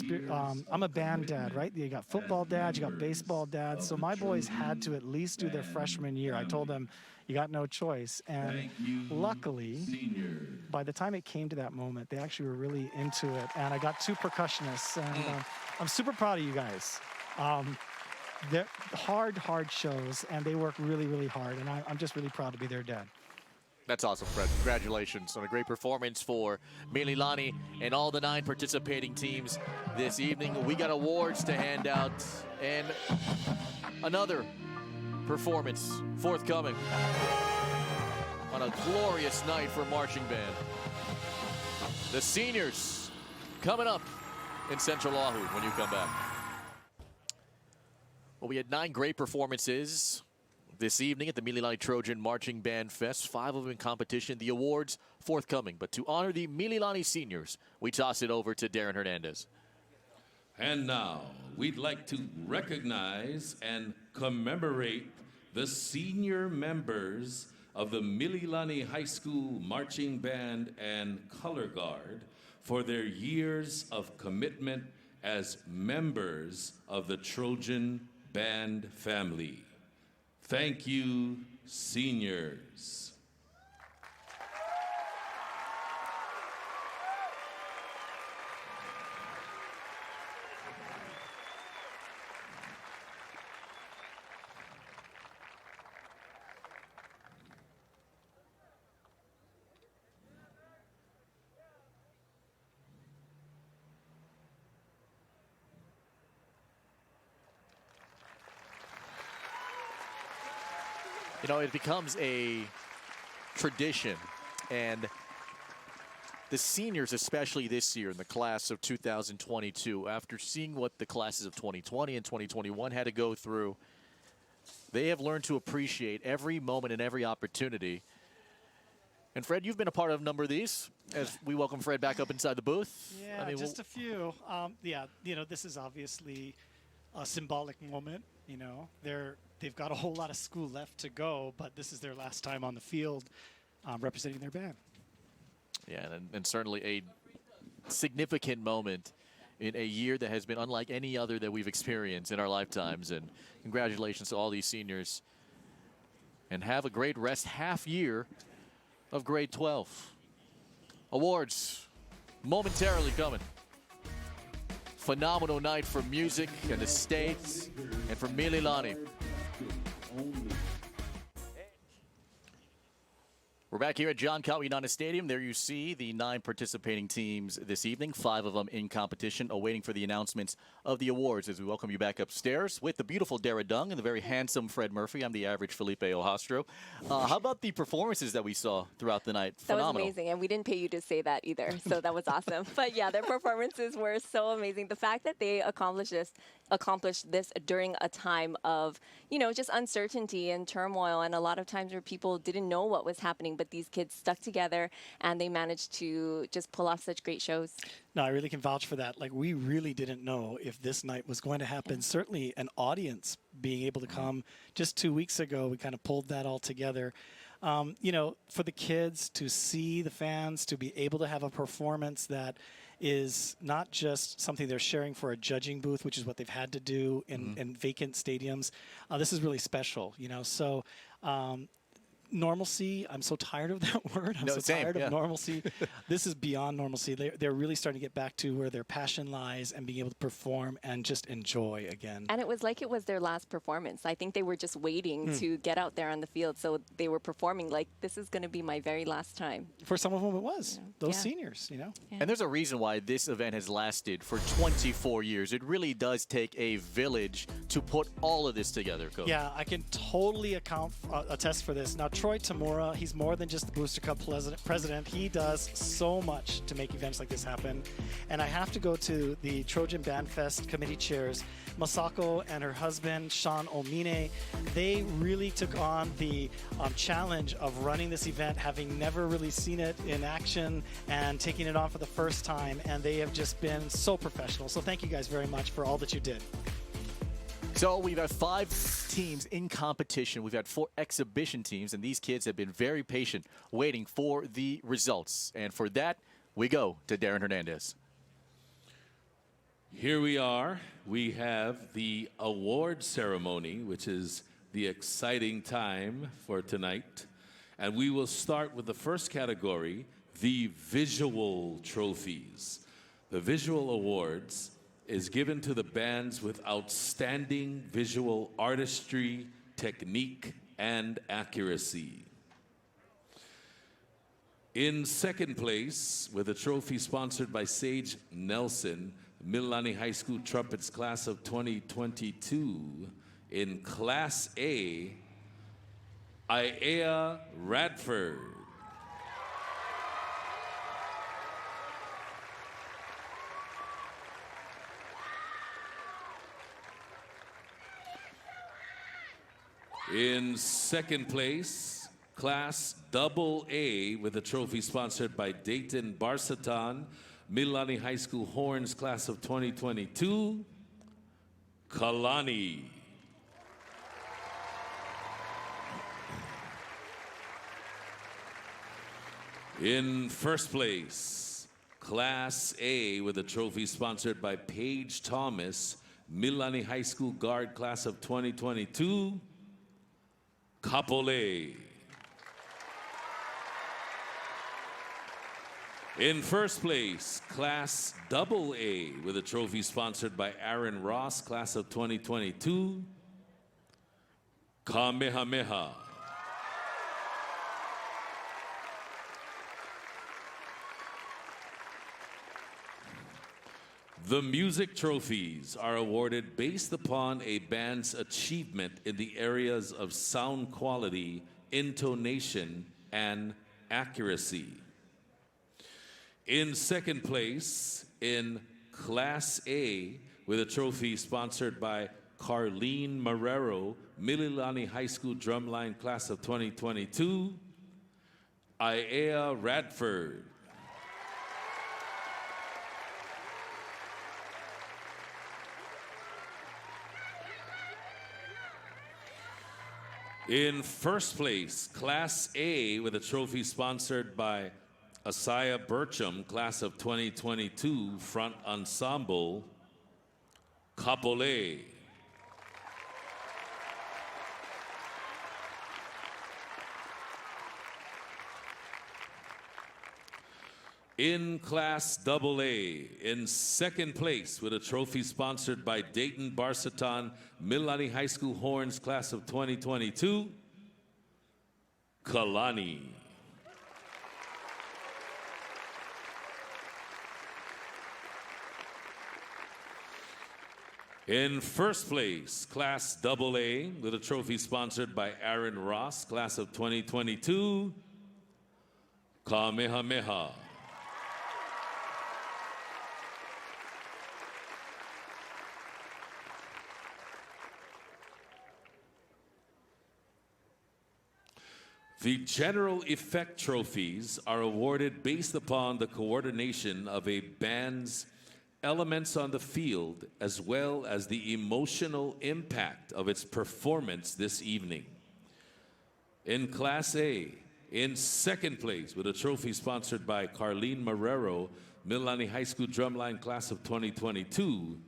I'm a band dad, right? You got football dads, you got baseball dads, so my boys had to at least do their freshman year. I told them, you got no choice. And luckily, by the time it came to that moment, they actually were really into it. And I got 2 percussionists. And I'm super proud of you guys. They're hard shows, and they work really, really hard. And I'm just really proud to be their dad. That's awesome, Fred. Congratulations on a great performance for Mililani and all the 9 participating teams this evening. We got awards to hand out and another performance forthcoming on a glorious night for marching band. The seniors coming up in Central Oahu when you come back. Well, we had 9 great performances this evening at the Mililani Trojan Marching Band Fest, 5 of them in competition. The awards forthcoming, but to honor the Mililani seniors, we toss it over to Darren Hernandez. And now, we'd like to recognize and commemorate the senior members of the Mililani High School Marching Band and Color Guard for their years of commitment as members of the Trojan Band family. Thank you, seniors. You know, it becomes a tradition, and the seniors, especially this year in the class of 2022, after seeing what the classes of 2020 and 2021 had to go through, they have learned to appreciate every moment and every opportunity. And Fred, you've been a part of a number of these as we welcome Fred back up inside the booth. Yeah, I mean, just a few. Yeah, you know, this is obviously a symbolic moment. You know, they've got a whole lot of school left to go, but this is their last time on the field representing their band. Yeah, and certainly a significant moment in a year that has been unlike any other that we've experienced in our lifetimes. And congratulations to all these seniors. And have a great rest half year of grade 12. Awards momentarily coming. Phenomenal night for music and the States and for Mililani. We're back here at John Cotton United Stadium. There you see the 9 participating teams this evening, 5 of them in competition, awaiting for the announcements of the awards as we welcome you back upstairs with the beautiful Dara Dung and the very handsome Fred Murphy. I'm the average Felipe Ohastro. How about the performances that we saw throughout the night? Phenomenal. That was amazing, and we didn't pay you to say that either, so that was awesome. But yeah, their performances were so amazing. The fact that they accomplished this during a time of, you know, just uncertainty and turmoil, and a lot of times where people didn't know what was happening, but but these kids stuck together and they managed to just pull off such great shows. No, I really can vouch for that. Like, we really didn't know if this night was going to happen. Certainly an audience being able to come. Just 2 weeks ago, we kind of pulled that all together. You know, for the kids to see the fans, to be able to have a performance that is not just something they're sharing for a judging booth, which is what they've had to do in vacant stadiums. This is really special, you know. So normalcy, I'm so tired of that word. I'm tired of normalcy. This is beyond normalcy. They're really starting to get back to where their passion lies and being able to perform and just enjoy again. And it was like it was their last performance. I think they were just waiting to get out there on the field. So they were performing like, this is going to be my very last time. For some of them it was. Those seniors, you know. And there's a reason why this event has lasted for 24 years. It really does take a village to put all of this together, Coach. Yeah, I can totally attest for this. Now, Troy Tamura, he's more than just the Booster Cup president. He does so much to make events like this happen. And I have to go to the Trojan Bandfest committee chairs, Masako and her husband, Sean Omine. They really took on the challenge of running this event, having never really seen it in action and taking it on for the first time. And they have just been so professional. So thank you guys very much for all that you did. So we've got 5 teams in competition. We've got 4 exhibition teams, and these kids have been very patient waiting for the results. And for that, we go to Darren Hernandez. Here we are. We have the award ceremony, which is the exciting time for tonight. And we will start with the first category, the visual trophies. The visual awards is given to the bands with outstanding visual artistry, technique, and accuracy. In second place, with a trophy sponsored by Sage Nelson, Mililani High School Trumpets Class of 2022. In Class A, Aiea Radford. In second place, Class AA with a trophy sponsored by Dayton Barsatan, Mililani High School Horns Class of 2022, Kalani. In first place, Class A with a trophy sponsored by Paige Thomas, Mililani High School Guard Class of 2022, Kapolei. In first place, Class AA with a trophy sponsored by Aaron Ross, Class of 2022, Kamehameha. The music trophies are awarded based upon a band's achievement in the areas of sound quality, intonation, and accuracy. In second place, in Class A, with a trophy sponsored by Carlene Marrero, Mililani High School Drumline Class of 2022, Aiea Radford. In first place, Class A with a trophy sponsored by Asaya Burcham, Class of 2022, Front Ensemble, Kapolei. In Class AA, in second place with a trophy sponsored by Dayton Barsatan, Mililani High School Horns Class of 2022, Kalani. In first place, Class AA with a trophy sponsored by Aaron Ross, Class of 2022, Kamehameha. The general effect trophies are awarded based upon the coordination of a band's elements on the field as well as the emotional impact of its performance this evening. In Class A, in second place with a trophy sponsored by Carlene Marrero, Mililani High School Drumline Class of 2022,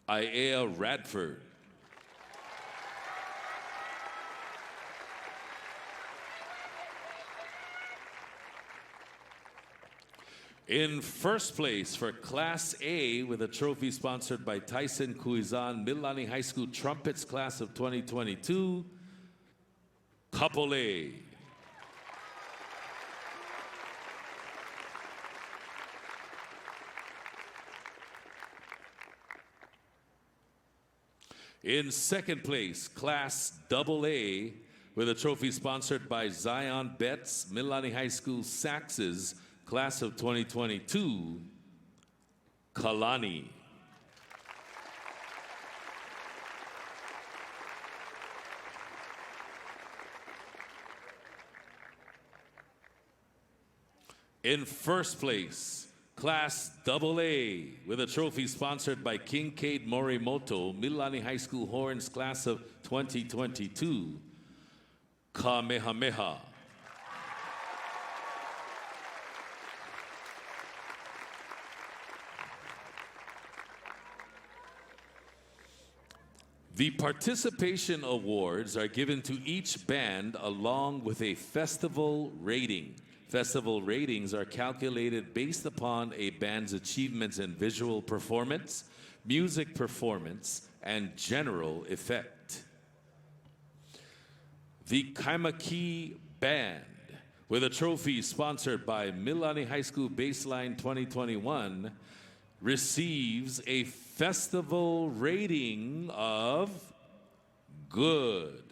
Aiea Radford. In first place for Class A with a trophy sponsored by Tyson Kuizan, Mililani High School Trumpets Class of 2022, Kapolei. In second place, Class AA with a trophy sponsored by Zion Betts, Mililani High School Saxes, Class of 2022, Kalani. In first place, Class AA with a trophy sponsored by Kincaid Morimoto, Mililani High School Horns Class of 2022, Kamehameha. The participation awards are given to each band along with a festival rating. Festival ratings are calculated based upon a band's achievements in visual performance, music performance, and general effect. The Kaimuki Band, with a trophy sponsored by Mililani High School Baseline 2021, receives a festival rating of good.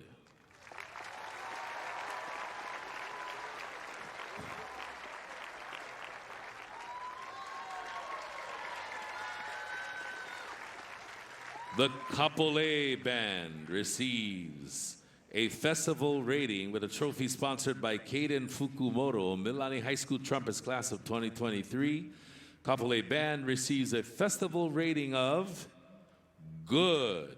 The Kapolei Band receives a festival rating with a trophy sponsored by Kaden Fukumoto, Mililani High School Trumpets Class of 2023. Kapolei Band receives a festival rating of good.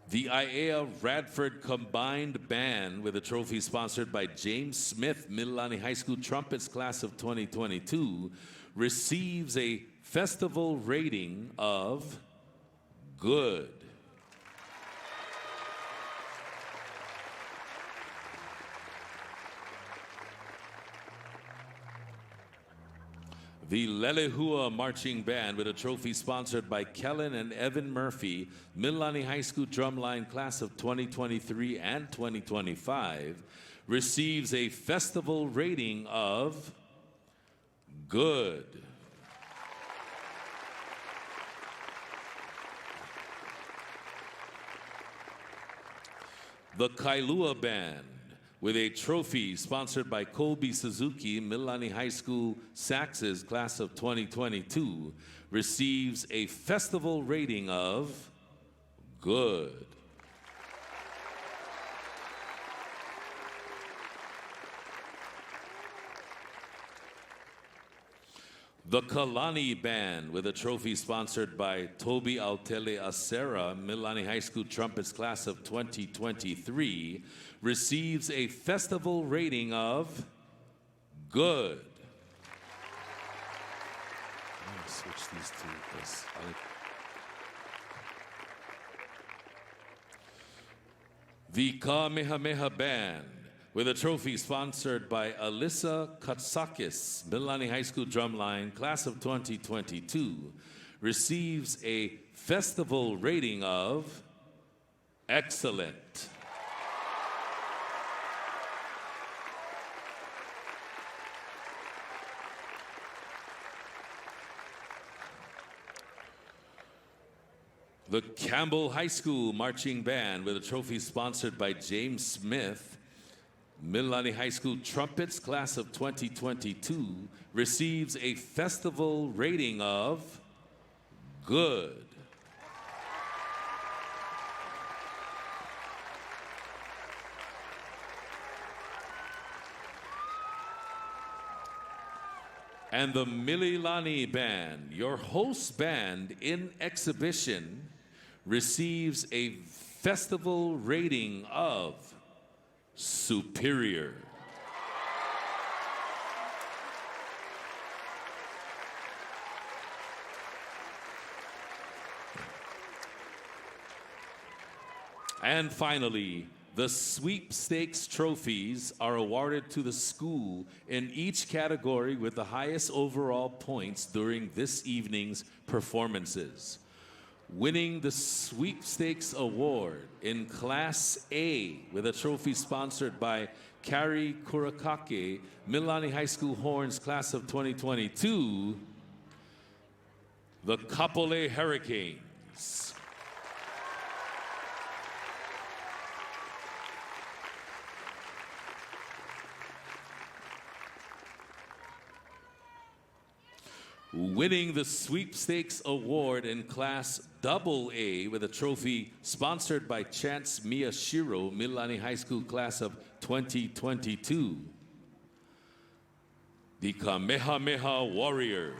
The Aiea Radford Combined Band with a trophy sponsored by James Smith, Mililani High School Trumpets Class of 2022, receives a festival rating of good. The Leilehua Marching Band with a trophy sponsored by Kellen and Evan Murphy, Mililani High School Drumline Class of 2023 and 2025, receives a festival rating of good. The Kailua Band, with a trophy sponsored by Colby Suzuki, Mililani High School Saxes Class of 2022, receives a festival rating of good. The Kalani Band, with a trophy sponsored by Toby Altele Acera, Mililani High School Trumpets Class of 2023, receives a festival rating of good. I'm going to switch these two because The Kamehameha Band, with a trophy sponsored by Alyssa Katsakis, Mililani High School Drumline, Class of 2022, receives a festival rating of excellent. The Campbell High School Marching Band, with a trophy sponsored by James Smith, Mililani High School Trumpets Class of 2022, receives a festival rating of Good. And the Mililani Band, your host band in exhibition, receives a festival rating of superior. And finally, the sweepstakes trophies are awarded to the school in each category with the highest overall points during this evening's performances. Winning the sweepstakes award in Class A with a trophy sponsored by Kari Kurakake, Mililani High School Horns Class of 2022, the Kapolei Hurricanes. Winning the sweepstakes award in Class AA with a trophy sponsored by Chance Miyashiro, Mililani High School Class of 2022, the Kamehameha Warriors.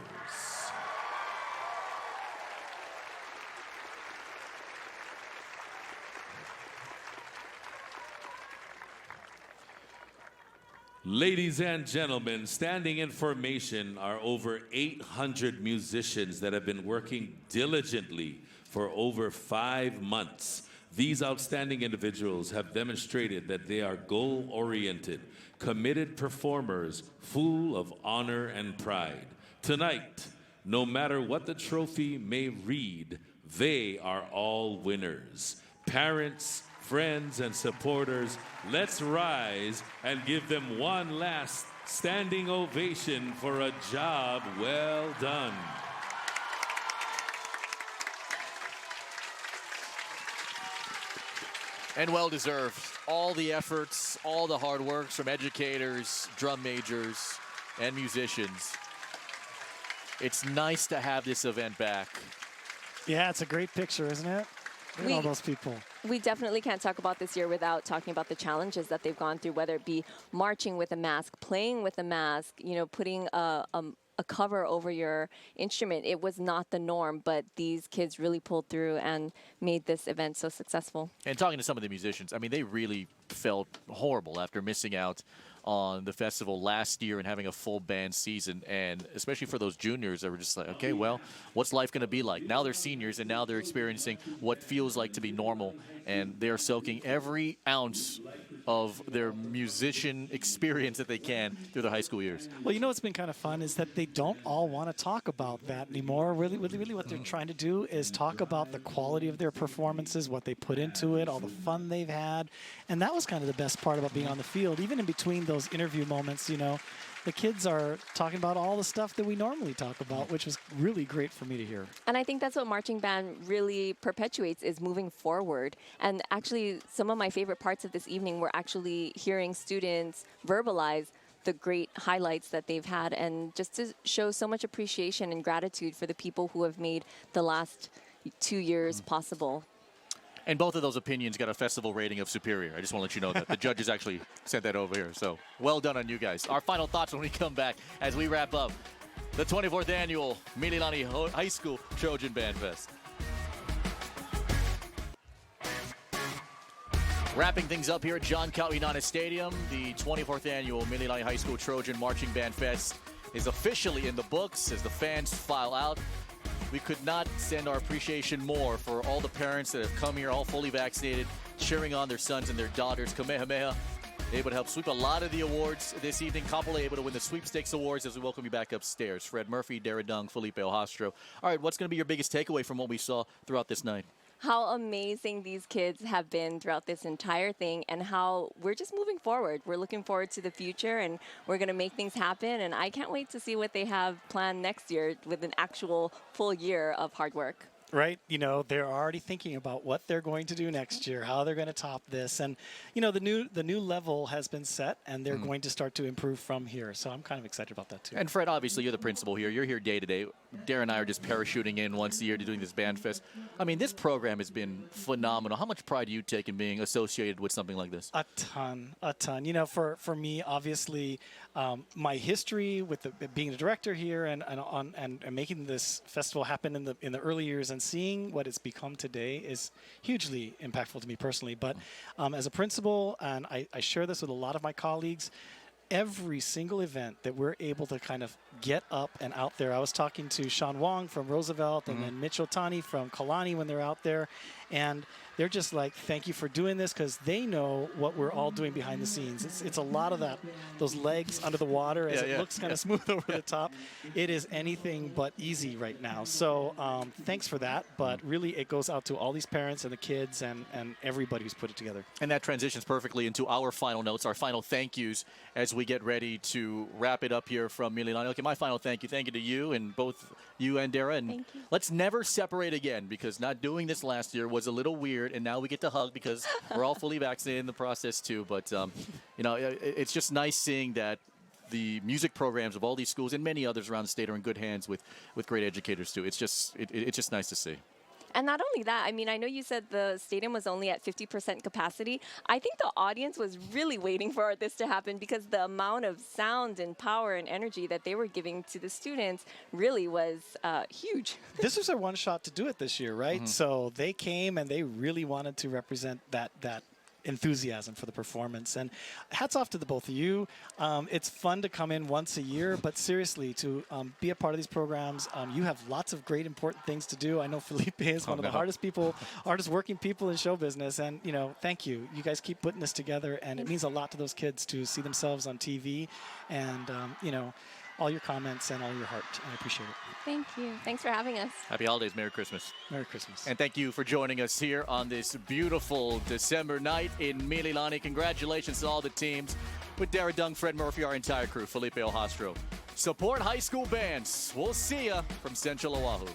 Ladies and gentlemen, standing in formation are over 800 musicians that have been working diligently for over 5 months. These outstanding individuals have demonstrated that they are goal-oriented, committed performers full of honor and pride. Tonight, no matter what the trophy may read, they are all winners. Parents, friends, and supporters, let's rise and give them one last standing ovation for a job well done. And well-deserved. All the efforts, all the hard work from educators, drum majors, and musicians. It's nice to have this event back. Yeah, it's a great picture, isn't it? Look at all those people. We definitely can't talk about this year without talking about the challenges that they've gone through, whether it be marching with a mask, playing with a mask, you know, putting a cover over your instrument. It was not the norm, but these kids really pulled through and made this event so successful. And talking to some of the musicians, I mean, they really felt horrible after missing out on the festival last year and having a full band season, and especially for those juniors that were just like, okay, well, what's life going to be like? Now they're seniors, and now they're experiencing what feels like to be normal, and they're soaking every ounce of their musician experience that they can through their high school years. Well, you know what's been kind of fun is that they don't all want to talk about that anymore. Really what they're trying to do is talk about the quality of their performances, what they put into it, all the fun they've had. And that was kind of the best part about being on the field. Even in between those interview moments, you know, the kids are talking about all the stuff that we normally talk about, which was really great for me to hear. And I think that's what marching band really perpetuates, is moving forward. And actually, some of my favorite parts of this evening were actually hearing students verbalize the great highlights that they've had, and just to show so much appreciation and gratitude for the people who have made the last 2 years possible. And both of those opinions got a festival rating of superior. I just want to let you know that the judges actually sent that over here. So well done on you guys. Our final thoughts when we come back as we wrap up the 24th annual Mililani High School Trojan Bandfest. Wrapping things up here at John Kauhinana Stadium, the 24th annual Mililani High School Trojan Marching Band Fest is officially in the books as the fans file out. We could not send our appreciation more for all the parents that have come here, all fully vaccinated, cheering on their sons and their daughters. Kamehameha able to help sweep a lot of the awards this evening. Kapolei able to win the sweepstakes awards as we welcome you back upstairs. Fred Murphy, Dara Dung, Felipe Ohastro. All right, what's going to be your biggest takeaway from what we saw throughout this night? How amazing these kids have been throughout this entire thing, and how we're just moving forward. We're looking forward to the future, and we're going to make things happen. And I can't wait to see what they have planned next year with an actual full year of hard work. right? You know, they're already thinking about what they're going to do next year, how they're going to top this. And, you know, the new level has been set, and they're going to start to improve from here. So I'm kind of excited about that, too. And Fred, obviously, you're the principal here. You're here day to day. Darren and I are just parachuting in once a year to doing this band fest. I mean, this program has been phenomenal. How much pride do you take in being associated with something like this? A ton. You know, for me, obviously, my history with being the director here and making this festival happen in the early years and seeing what it's become today is hugely impactful to me personally. But as a principal, and I share this with a lot of my colleagues, every single event that we're able to kind of get up and out there. I was talking to Sean Wong from Roosevelt and then Mitch Otani from Kalani when they're out there. And they're just like, thank you for doing this, because they know what we're all doing behind the scenes. It's a lot of those legs under the water as it looks kind of smooth over the top. It is anything but easy right now. So thanks for that. But really, it goes out to all these parents and the kids and everybody who's put it together. And that transitions perfectly into our final notes, our final thank yous as we get ready to wrap it up here from Mililani. Okay, my final thank you to you and both you and Dara. And let's never separate again, because not doing this last year was a little weird, and now we get to hug because we're all fully vaccinated in the process too. But you know, it's just nice seeing that the music programs of all these schools and many others around the state are in good hands with great educators too. It's just nice to see. And not only that, I mean, I know you said the stadium was only at 50% capacity. I think the audience was really waiting for this to happen, because the amount of sound and power and energy that they were giving to the students really was huge. This was their one shot to do it this year, right? So they came and they really wanted to represent that enthusiasm for the performance. And hats off to the both of you. It's fun to come in once a year, but seriously, to be a part of these programs, you have lots of great important things to do. I know Felipe is one of the hardest working people in show business, and you know, thank you. You guys keep putting this together, and it means a lot to those kids to see themselves on TV, and you know, all your comments and all your heart. I appreciate it. Thank you. Thanks for having us. Happy holidays. Merry Christmas. Merry Christmas. And thank you for joining us here on this beautiful December night in Mililani. Congratulations to all the teams. With Dara Dung, Fred Murphy, our entire crew, Felipe Ojastro. Support high school bands. We'll see ya from Central Oahu.